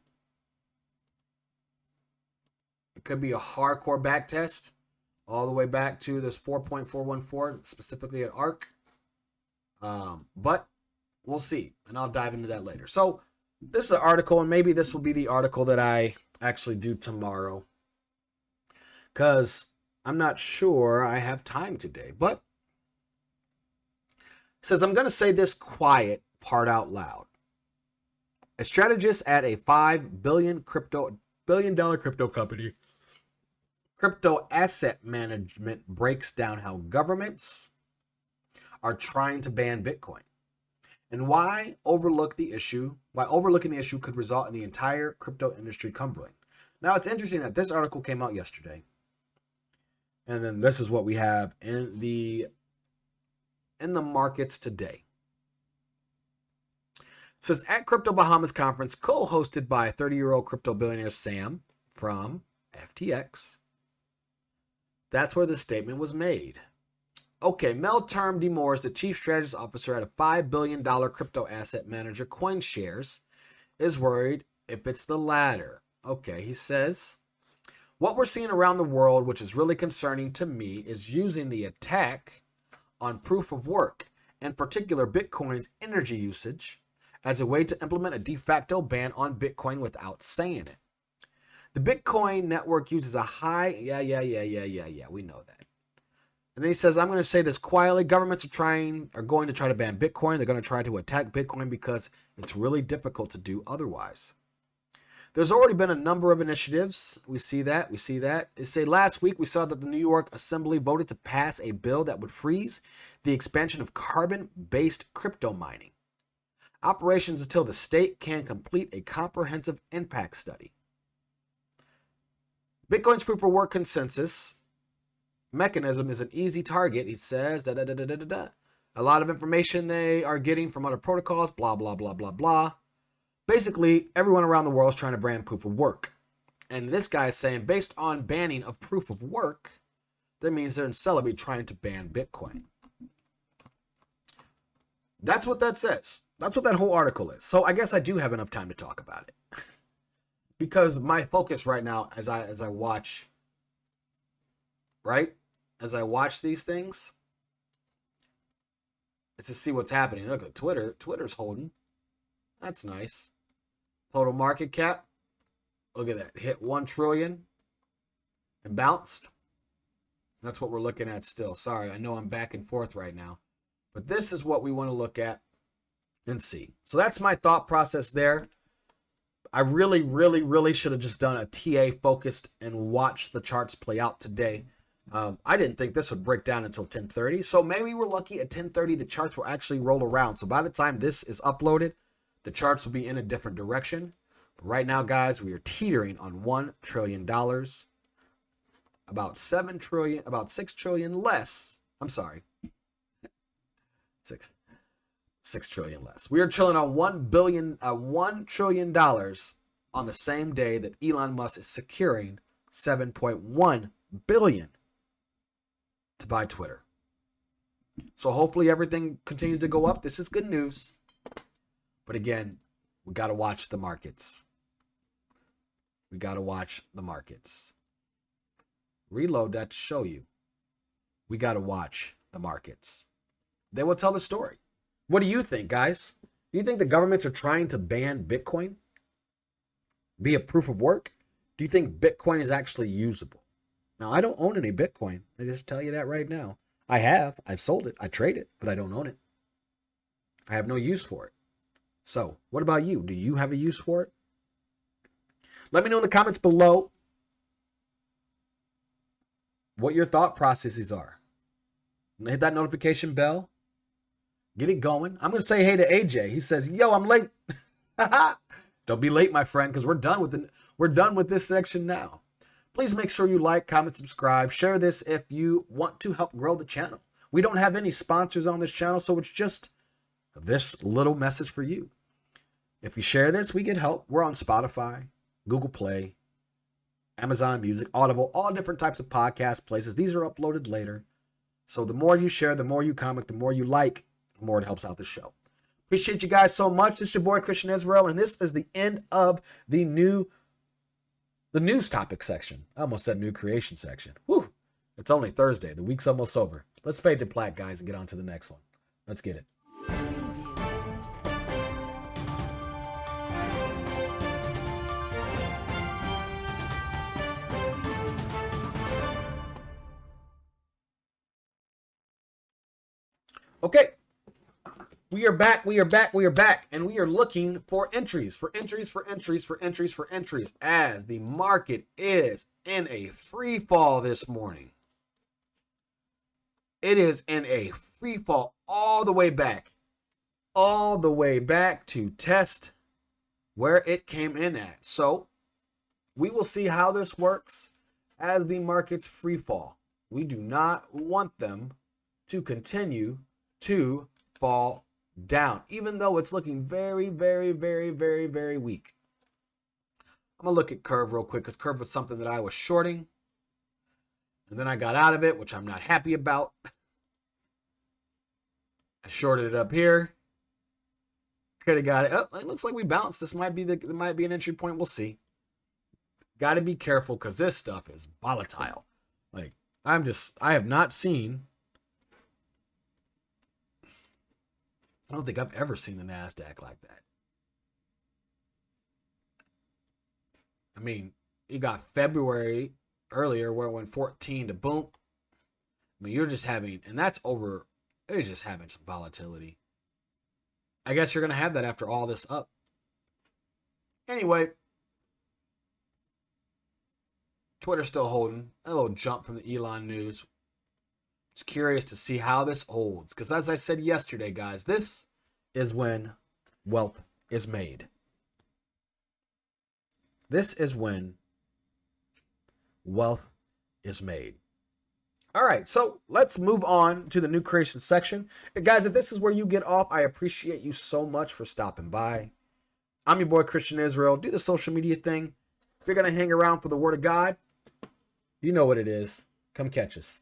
It could be a hardcore back test all the way back to this 4.414, specifically at ARC. But we'll see, and I'll dive into that later. So this is an article, and maybe this will be the article that I actually do tomorrow, because I'm not sure I have time today. But it says, I'm going to say this quiet part out loud. A strategist at a $5 billion crypto company, Crypto Asset Management, breaks down how governments are trying to ban Bitcoin and why overlooking the issue could result in the entire crypto industry crumbling. Now, it's interesting that this article came out yesterday, and then this is what we have in the markets today. It says, at Crypto Bahamas conference co-hosted by 30-year-old crypto billionaire Sam from FTX, that's where the statement was made. Okay, Mel Term DeMoore, the chief strategist officer at a $5 billion crypto asset manager, CoinShares, is worried if it's the latter. Okay, he says, what we're seeing around the world, which is really concerning to me, is using the attack on proof of work, in particular Bitcoin's energy usage, as a way to implement a de facto ban on Bitcoin without saying it. The Bitcoin network uses a high, we know that. And then he says, I'm going to say this quietly. Governments are going to try to ban Bitcoin. They're going to try to attack Bitcoin because it's really difficult to do otherwise. There's already been a number of initiatives. We see that. They say last week we saw that the New York Assembly voted to pass a bill that would freeze the expansion of carbon-based crypto mining operations until the state can complete a comprehensive impact study. Bitcoin's proof of work consensus mechanism is an easy target, he says. A lot of information they are getting from other protocols, blah, blah, blah, blah, blah. Basically, everyone around the world is trying to ban proof of work. And this guy is saying, based on banning of proof of work, that means they're in Celebi trying to ban Bitcoin. That's what that says. That's what that whole article is. So I guess I do have enough time to talk about it. Because my focus right now, as I watch, right? As I watch these things, is to see what's happening. Look at Twitter. Twitter's holding. That's nice. Total market cap. Look at that. Hit 1 trillion and bounced. That's what we're looking at still. Sorry, I know I'm back and forth right now. But this is what we want to look at and see. So that's my thought process there. I really should have just done a TA focused and watched the charts play out today. I didn't think this would break down until 10:30. So maybe we're lucky at 10:30 the charts will actually roll around. So by the time this is uploaded, the charts will be in a different direction. But right now, guys, we are teetering on $1 trillion. About 7 trillion, about 6 trillion less. I'm sorry. 6 trillion less. We are chilling on $1 trillion on the same day that Elon Musk is securing 7.1 billion to buy Twitter. So hopefully everything continues to go up. This is good news. But again, we got to watch the markets. We got to watch the markets. Reload that to show you. We got to watch the markets. They will tell the story. What do you think, guys? Do you think the governments are trying to ban Bitcoin via proof of work? Do you think Bitcoin is actually usable? Now, I don't own any Bitcoin. I just tell you that right now. I have. I've sold it. I trade it, but I don't own it. I have no use for it. So, what about you? Do you have a use for it? Let me know in the comments below what your thought processes are. Hit that notification bell. Get it going. I'm going to say hey to AJ. He says, yo, I'm late. Don't be late, my friend, because we're done with this section now. Please make sure you like, comment, subscribe. Share this if you want to help grow the channel. We don't have any sponsors on this channel, so it's just this little message for you. If you share this, we get help. We're on Spotify, Google Play, Amazon Music, Audible, all different types of podcast places. These are uploaded later. So the more you share, the more you comment, the more you like, the more it helps out the show. Appreciate you guys so much. This is your boy, Christian Israel, and this is the end of the news topic section. I almost said new creation section. Whew. It's only Thursday. The week's almost over. Let's fade to black, guys, and get on to the next one. Let's get it. Okay. We are back, and we are looking for entries, as the market is in a free fall this morning. It is in a free fall all the way back to test where it came in at. So we will see how this works as the market's free fall. We do not want them to continue to fall down, even though it's looking very weak. I'm gonna look at curve real quick, because curve was something that I was shorting, and then I got out of it, which I'm not happy about. I shorted it up here. Could have got it. Oh, it looks like we bounced. This might be an entry point. We'll see. Got to be careful, because this stuff is volatile. Like I have not seen. I don't think I've ever seen the NASDAQ like that. I mean, you got February earlier where it went 14 to boom. I mean, you're just having, and that's over, it's just having some volatility. I guess you're going to have that after all this up. Anyway, Twitter's still holding. A little jump from the Elon news. Just curious to see how this holds. Because as I said yesterday, guys, this is when wealth is made. This is when wealth is made. All right, so let's move on to the new creation section. And guys, if this is where you get off, I appreciate you so much for stopping by. I'm your boy, Christian Israel. Do the social media thing. If you're going to hang around for the word of God, you know what it is. Come catch us.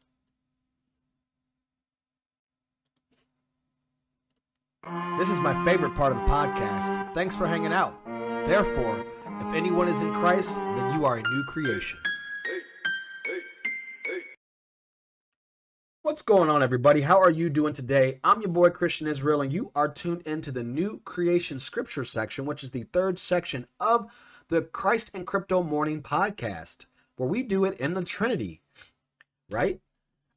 This is my favorite part of the podcast. Thanks for hanging out. Therefore, if anyone is in Christ, then you are a new creation. What's going on, everybody? How are you doing today? I'm your boy, Christian Israel, and you are tuned into the new creation scripture section, which is the third section of the Christ and Crypto Morning podcast, where we do it in the Trinity, right?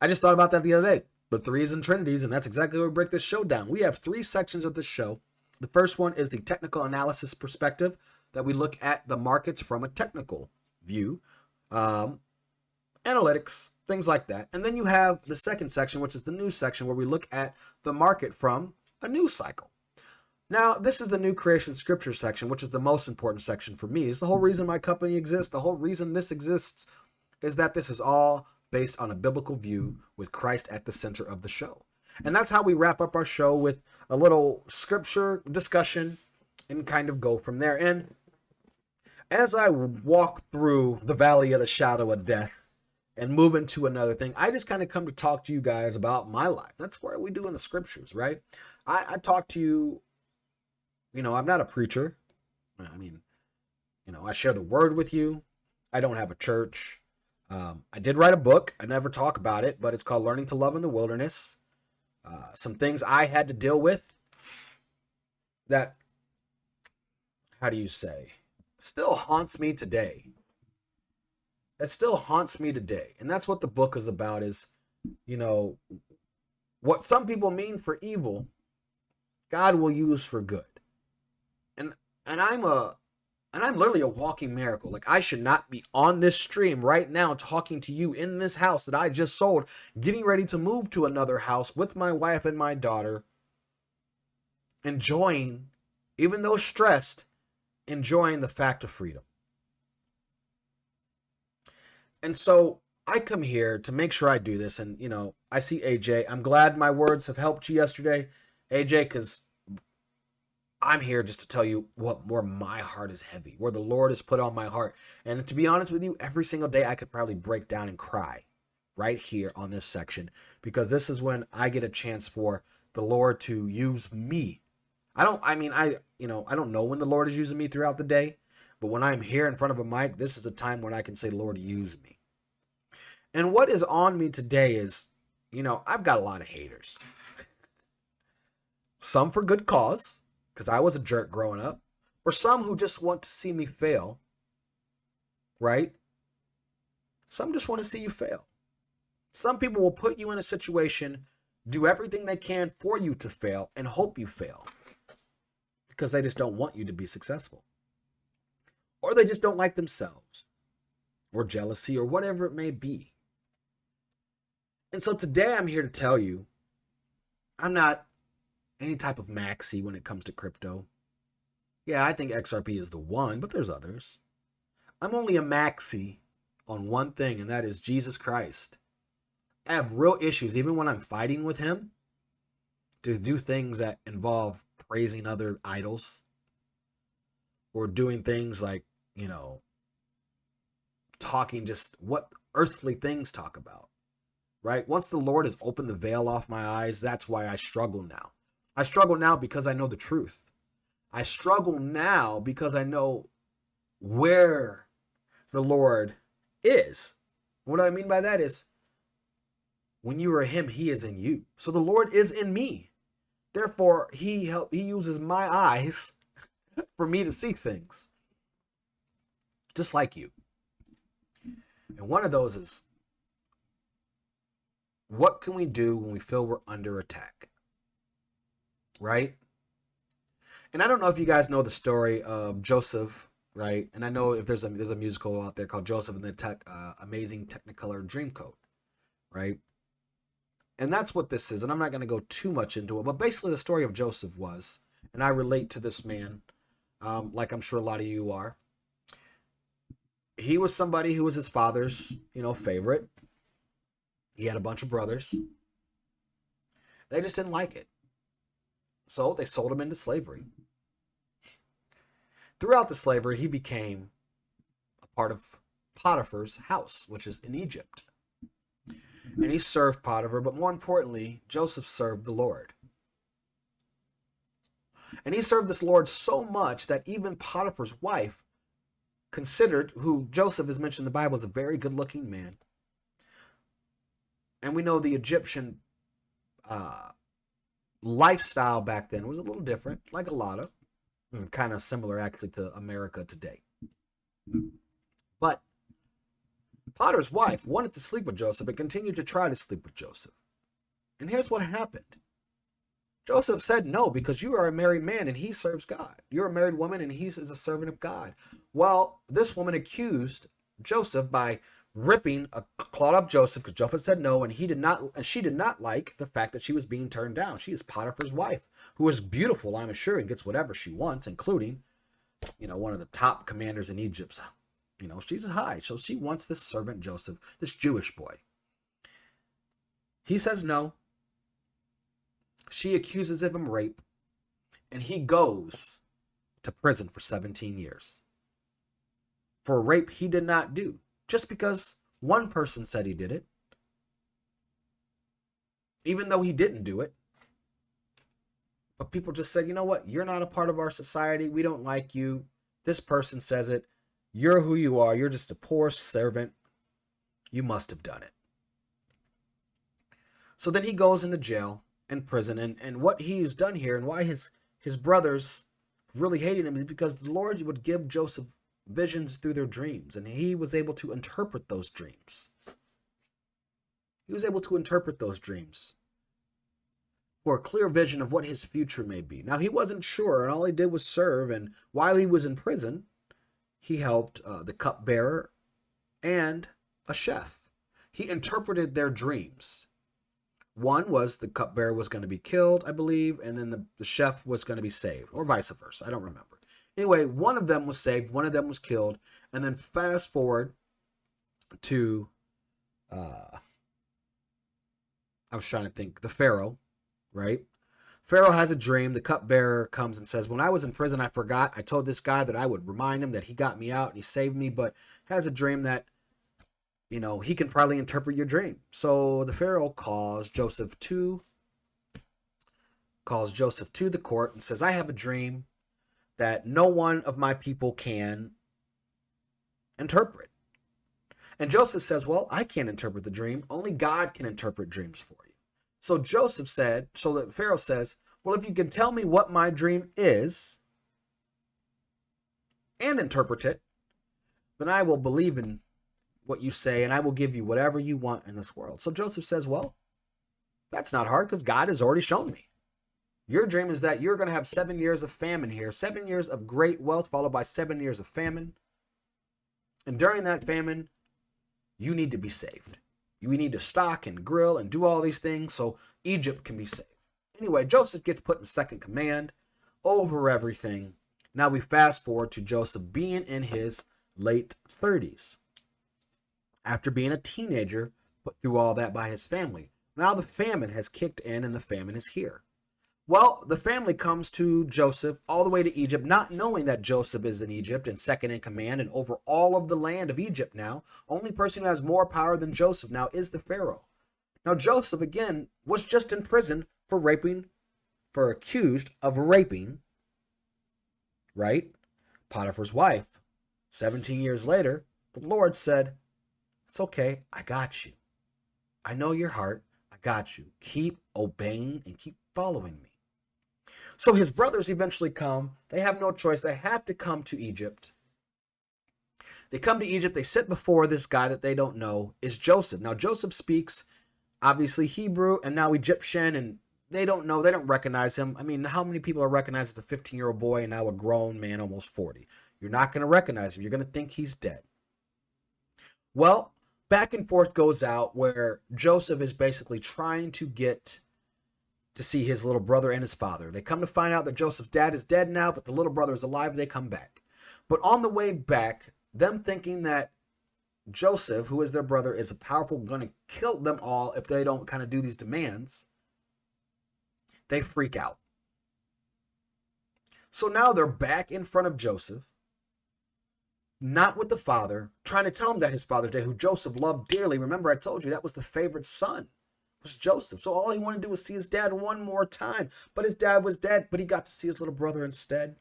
I just thought about that the other day. The threes and Trinities, and that's exactly where we break this show down. We have three sections of the show. The first one is the technical analysis perspective, that we look at the markets from a technical view, analytics, things like that. And then you have the second section, which is the news section, where we look at the market from a news cycle. Now, this is the new creation scripture section, which is the most important section for me. It's the whole reason my company exists. The whole reason this exists is that this is all based on a biblical view with Christ at the center of the show. And that's how we wrap up our show, with a little scripture discussion and kind of go from there. And as I walk through the valley of the shadow of death and move into another thing, I just kind of come to talk to you guys about my life. That's what we do in the scriptures, right? I talk to you, I'm not a preacher. I mean, I share the word with you. I don't have a church. I did write a book. I never talk about it, but it's called Learning to Love in the Wilderness. Some things I had to deal with that, how do you say, still haunts me today. That still haunts me today. And that's what the book is about, is, what some people mean for evil, God will use for good. And I'm literally a walking miracle. Like, I should not be on this stream right now talking to you in this house that I just sold, getting ready to move to another house with my wife and my daughter, enjoying, even though stressed, enjoying the fact of freedom. And so I come here to make sure I do this. And, I see AJ. I'm glad my words have helped you yesterday, AJ, because I'm here just to tell you where my heart is heavy, where the Lord has put on my heart. And to be honest with you, every single day I could probably break down and cry right here on this section, because this is when I get a chance for the Lord to use me. I don't know when the Lord is using me throughout the day, but when I'm here in front of a mic, this is a time when I can say, Lord, use me. And what is on me today is, I've got a lot of haters. Some for good cause, because I was a jerk growing up, or some who just want to see me fail, right? Some just want to see you fail. Some people will put you in a situation, do everything they can for you to fail, and hope you fail, because they just don't want you to be successful. Or they just don't like themselves, or jealousy, or whatever it may be. And so today I'm here to tell you, I'm not any type of maxi when it comes to crypto. Yeah, I think XRP is the one, but there's others. I'm only a maxi on one thing, and that is Jesus Christ. I have real issues, even when I'm fighting with him, to do things that involve praising other idols, or doing things like, talking just what earthly things talk about, right? Once the Lord has opened the veil off my eyes, that's why I struggle now. I struggle now because I know the truth. I struggle now because I know where the Lord is. What I mean by that is, when you are him, he is in you. So the Lord is in me. Therefore, he uses my eyes for me to see things, just like you. And one of those is, what can we do when we feel we're under attack? Right? And I don't know if you guys know the story of Joseph, right? And I know if there's a musical out there called Joseph and the Amazing Technicolor Dreamcoat, right? And that's what this is. And I'm not going to go too much into it, but basically the story of Joseph was, and I relate to this man, like I'm sure a lot of you are. He was somebody who was his father's, favorite. He had a bunch of brothers. They just didn't like it. So they sold him into slavery. Throughout the slavery, he became a part of Potiphar's house, which is in Egypt. And he served Potiphar, but more importantly, Joseph served the Lord. And he served this Lord so much that even Potiphar's wife considered, who Joseph is mentioned in the Bible as a very good-looking man. And we know the Egyptian lifestyle back then was a little different, like a lot of, kind of similar actually to America today. But Potiphar's wife wanted to sleep with Joseph and continued to try to sleep with Joseph. And here's what happened. Joseph said no, because you are a married man and he serves God. You're a married woman and he is a servant of God. Well, this woman accused Joseph by ripping a cloth off Joseph because Joseph said no, and she did not like the fact that she was being turned down. She is Potiphar's wife, who is beautiful, I'm sure, and gets whatever she wants, including, one of the top commanders in Egypt. She's high, so she wants this servant Joseph, this Jewish boy. He says no. She accuses him of rape, and he goes to prison for 17 years for a rape he did not do, just because one person said he did it, even though he didn't do it. But people just said, you know what? You're not a part of our society. We don't like you. This person says it. You're who you are. You're just a poor servant. You must have done it. So then he goes into jail and prison. And what he's done here and why his brothers really hated him is because the Lord would give Joseph visions through their dreams. And he was able to interpret those dreams. He was able to interpret those dreams for a clear vision of what his future may be. Now, he wasn't sure, and all he did was serve. And while he was in prison, he helped the cupbearer and a chef. He interpreted their dreams. One was the cupbearer was going to be killed, I believe, and then the chef was going to be saved, or vice versa. I don't remember. Anyway, one of them was saved, one of them was killed, and then fast forward to, I was trying to think, the Pharaoh, right? Pharaoh has a dream. The cupbearer comes and says, when I was in prison, I forgot. I told this guy that I would remind him that he got me out and he saved me, but has a dream that, he can probably interpret your dream. So the Pharaoh calls Joseph to the court and says, I have a dream that no one of my people can interpret. And Joseph says, well, I can't interpret the dream. Only God can interpret dreams for you. So the Pharaoh says, well, if you can tell me what my dream is and interpret it, then I will believe in what you say and I will give you whatever you want in this world. So Joseph says, well, that's not hard because God has already shown me. Your dream is that you're going to have 7 years of famine here, 7 years of great wealth followed by 7 years of famine. And during that famine, you need to be saved. We need to stock and grill and do all these things so Egypt can be saved. Anyway, Joseph gets put in second command over everything. Now we fast forward to Joseph being in his late 30s. After being a teenager, put through all that by his family. Now the famine has kicked in and the famine is here. Well, the family comes to Joseph all the way to Egypt, not knowing that Joseph is in Egypt and second in command and over all of the land of Egypt now. Only person who has more power than Joseph now is the Pharaoh. Now Joseph, again, was just in prison for accused of raping, right? Potiphar's wife. 17 years later, the Lord said, it's okay, I got you. I know your heart, I got you. Keep obeying and keep following me. So his brothers eventually come. They have no choice. They have to come to Egypt. They come to Egypt. They sit before this guy that they don't know is Joseph. Now, Joseph speaks obviously Hebrew and now Egyptian, and they don't know. They don't recognize him. I mean, how many people are recognized as a 15-year-old boy and now a grown man, almost 40? You're not going to recognize him. You're going to think he's dead. Well, back and forth goes out where Joseph is basically trying to get to see his little brother and his father. They come to find out that Joseph's dad is dead now, but the little brother is alive. They come back. But on the way back, them thinking that Joseph, who is their brother, is a powerful, going to kill them all if they don't kind of do these demands, they freak out. So now they're back in front of Joseph, not with the father, trying to tell him that his father dead, who Joseph loved dearly. Remember, I told you that was the favorite son, was Joseph. So all he wanted to do was see his dad one more time. But his dad was dead, but he got to see his little brother instead.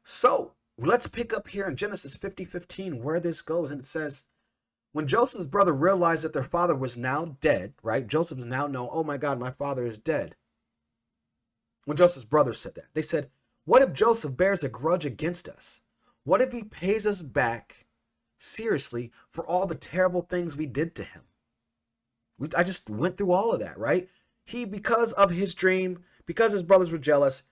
So let's pick up here in Genesis 50:15 where this goes. And it says, when Joseph's brother realized that their father was now dead, right? Joseph is now known, oh my God, my father is dead. When Joseph's brother said that, they said, what if Joseph bears a grudge against us? What if he pays us back seriously for all the terrible things we did to him? I just went through all of that, right? Because of his dream, because his brothers were jealous,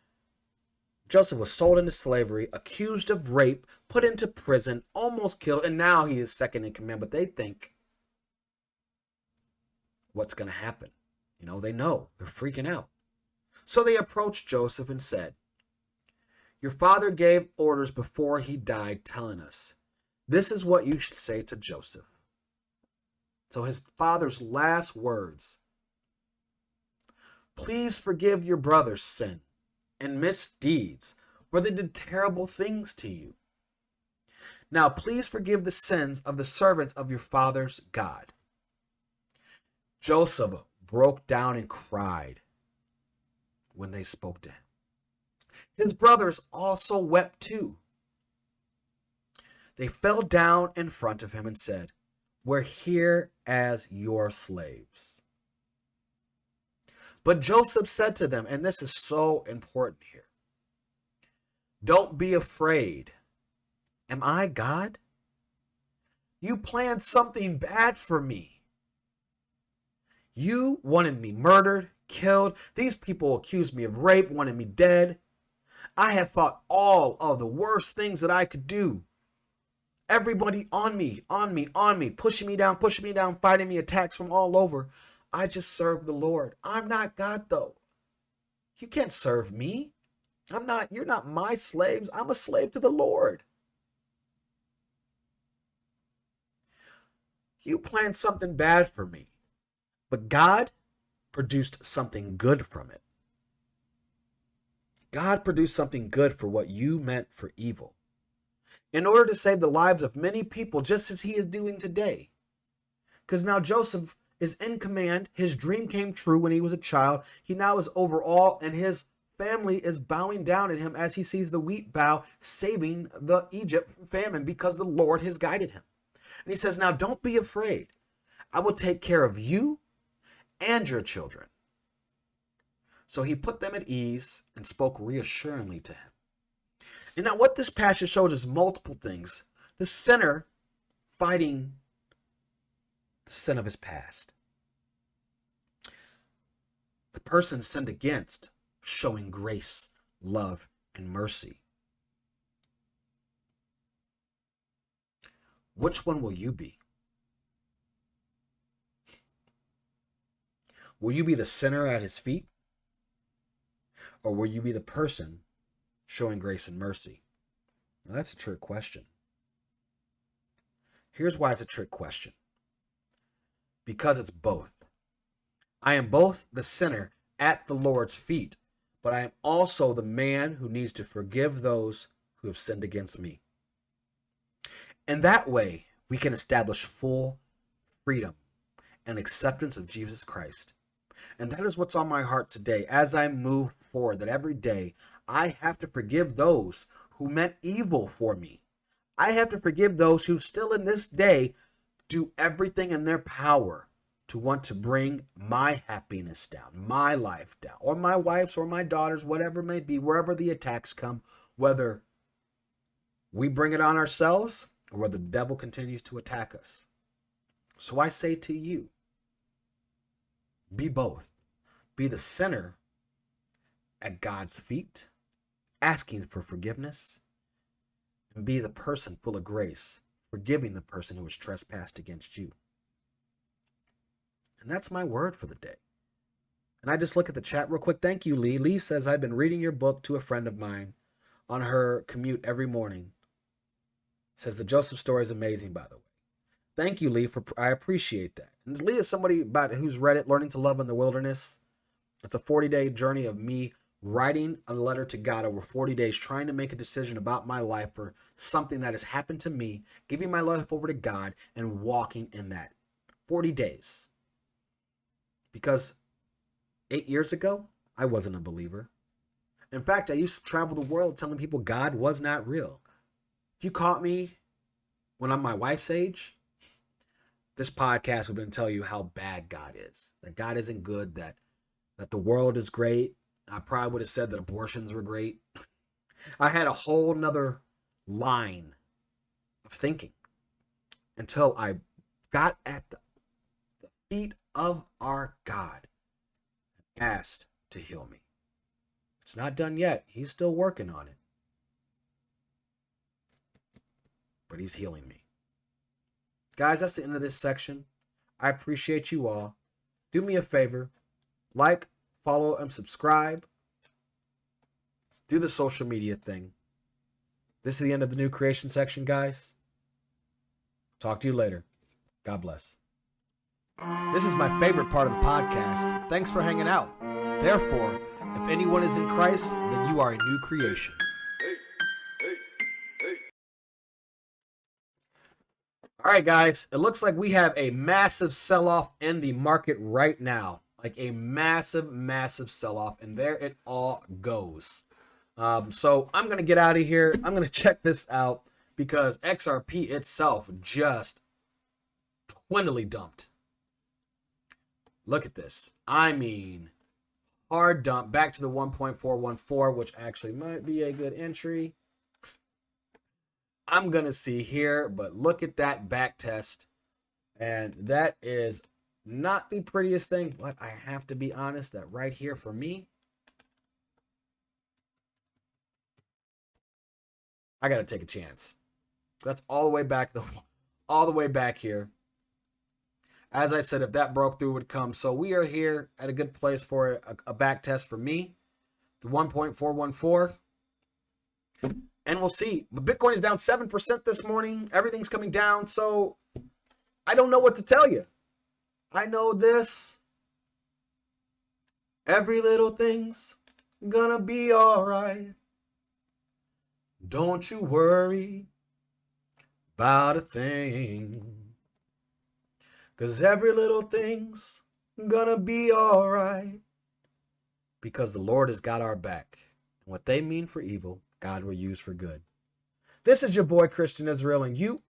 Joseph was sold into slavery, accused of rape, put into prison, almost killed, and now he is second in command. But they think, what's going to happen? They know. They're freaking out. So they approached Joseph and said, your father gave orders before he died telling us, this is what you should say to Joseph. So his father's last words, please forgive your brother's sin and misdeeds, for they did terrible things to you. Now please forgive the sins of the servants of your father's God. Joseph broke down and cried when they spoke to him. His brothers also wept too. They fell down in front of him and said, we're here as your slaves. But Joseph said to them, and this is so important here, don't be afraid. Am I God? You planned something bad for me. You wanted me murdered, killed. These people accused me of rape, wanted me dead. I have fought all of the worst things that I could do. Everybody on me, pushing me down, fighting me, attacks from all over. I just serve the Lord. I'm not God, though. You can't serve me. You're not my slaves. I'm a slave to the Lord. You planned something bad for me, but God produced something good from it. God produced something good for what you meant for evil, in order to save the lives of many people, just as he is doing today. Because now Joseph is in command. His dream came true when he was a child. He now is over all, and his family is bowing down at him as he sees the wheat bough saving the Egypt from famine, because the Lord has guided him. And he says, now don't be afraid. I will take care of you and your children. So he put them at ease and spoke reassuringly to him. And now what this passage shows is multiple things. The sinner fighting the sin of his past. The person sinned against showing grace, love, and mercy. Which one will you be? Will you be the sinner at his feet? Or will you be the person showing grace and mercy? Now, that's a trick question. Here's why it's a trick question. Because it's both. I am both the sinner at the Lord's feet, but I am also the man who needs to forgive those who have sinned against me. And that way, we can establish full freedom and acceptance of Jesus Christ. And that is what's on my heart today as I move forward, that every day I have to forgive those who meant evil for me. I have to forgive those who still in this day do everything in their power to want to bring my happiness down, my life down, or my wife's or my daughter's, whatever it may be, wherever the attacks come, whether we bring it on ourselves or whether the devil continues to attack us. So I say to you, be both. Be the sinner at God's feet, asking for forgiveness, and be the person full of grace, forgiving the person who has trespassed against you. And that's my word for the day. And I just look at the chat real quick. Thank you, Lee. Lee says, I've been reading your book to a friend of mine on her commute every morning. Says the Joseph story is amazing, by the way. Thank you, Lee. I appreciate that. And Lee is somebody who's read it, Learning to Love in the Wilderness. It's a 40-day journey of me writing a letter to God over 40 days, trying to make a decision about my life for something that has happened to me, giving my life over to God and walking in that. 40 days. Because 8 years ago, I wasn't a believer. In fact, I used to travel the world telling people God was not real. If you caught me when I'm my wife's age, this podcast would have been tell you how bad God is. That God isn't good, that the world is great. I probably would have said that abortions were great. I had a whole nother line of thinking until I got at the feet of our God and asked to heal me. It's not done yet. He's still working on it. But he's healing me. Guys, that's the end of this section. I appreciate you all. Do me a favor. Like, follow, and subscribe. Do the social media thing. This is the end of the new creation section, guys. Talk to you later. God bless. This is my favorite part of the podcast. Thanks for hanging out. Therefore, if anyone is in Christ, then you are a new creation. All right, guys, it looks like we have a massive sell-off in the market right now. Like a massive, massive sell-off, and there it all goes. So I'm going to get out of here. I'm going to check this out because XRP itself just twindly dumped. Look at this. I mean, hard dump back to the 1.414, which actually might be a good entry. I'm going to see here, but look at that back test. And that is not the prettiest thing, but I have to be honest that right here for me, I got to take a chance. That's all the way back, all the way back here. As I said, if that broke through, it would come. So we are here at a good place for a back test for me, the 1.414. And we'll see. But Bitcoin is down 7% this morning. Everything's coming down. So I don't know what to tell you. I know this. Every little thing's gonna be all right. Don't you worry about a thing. 'Cause every little thing's gonna be all right. Because the Lord has got our back. And what they mean for evil, God will use for good. This is your boy Christian Israel, and you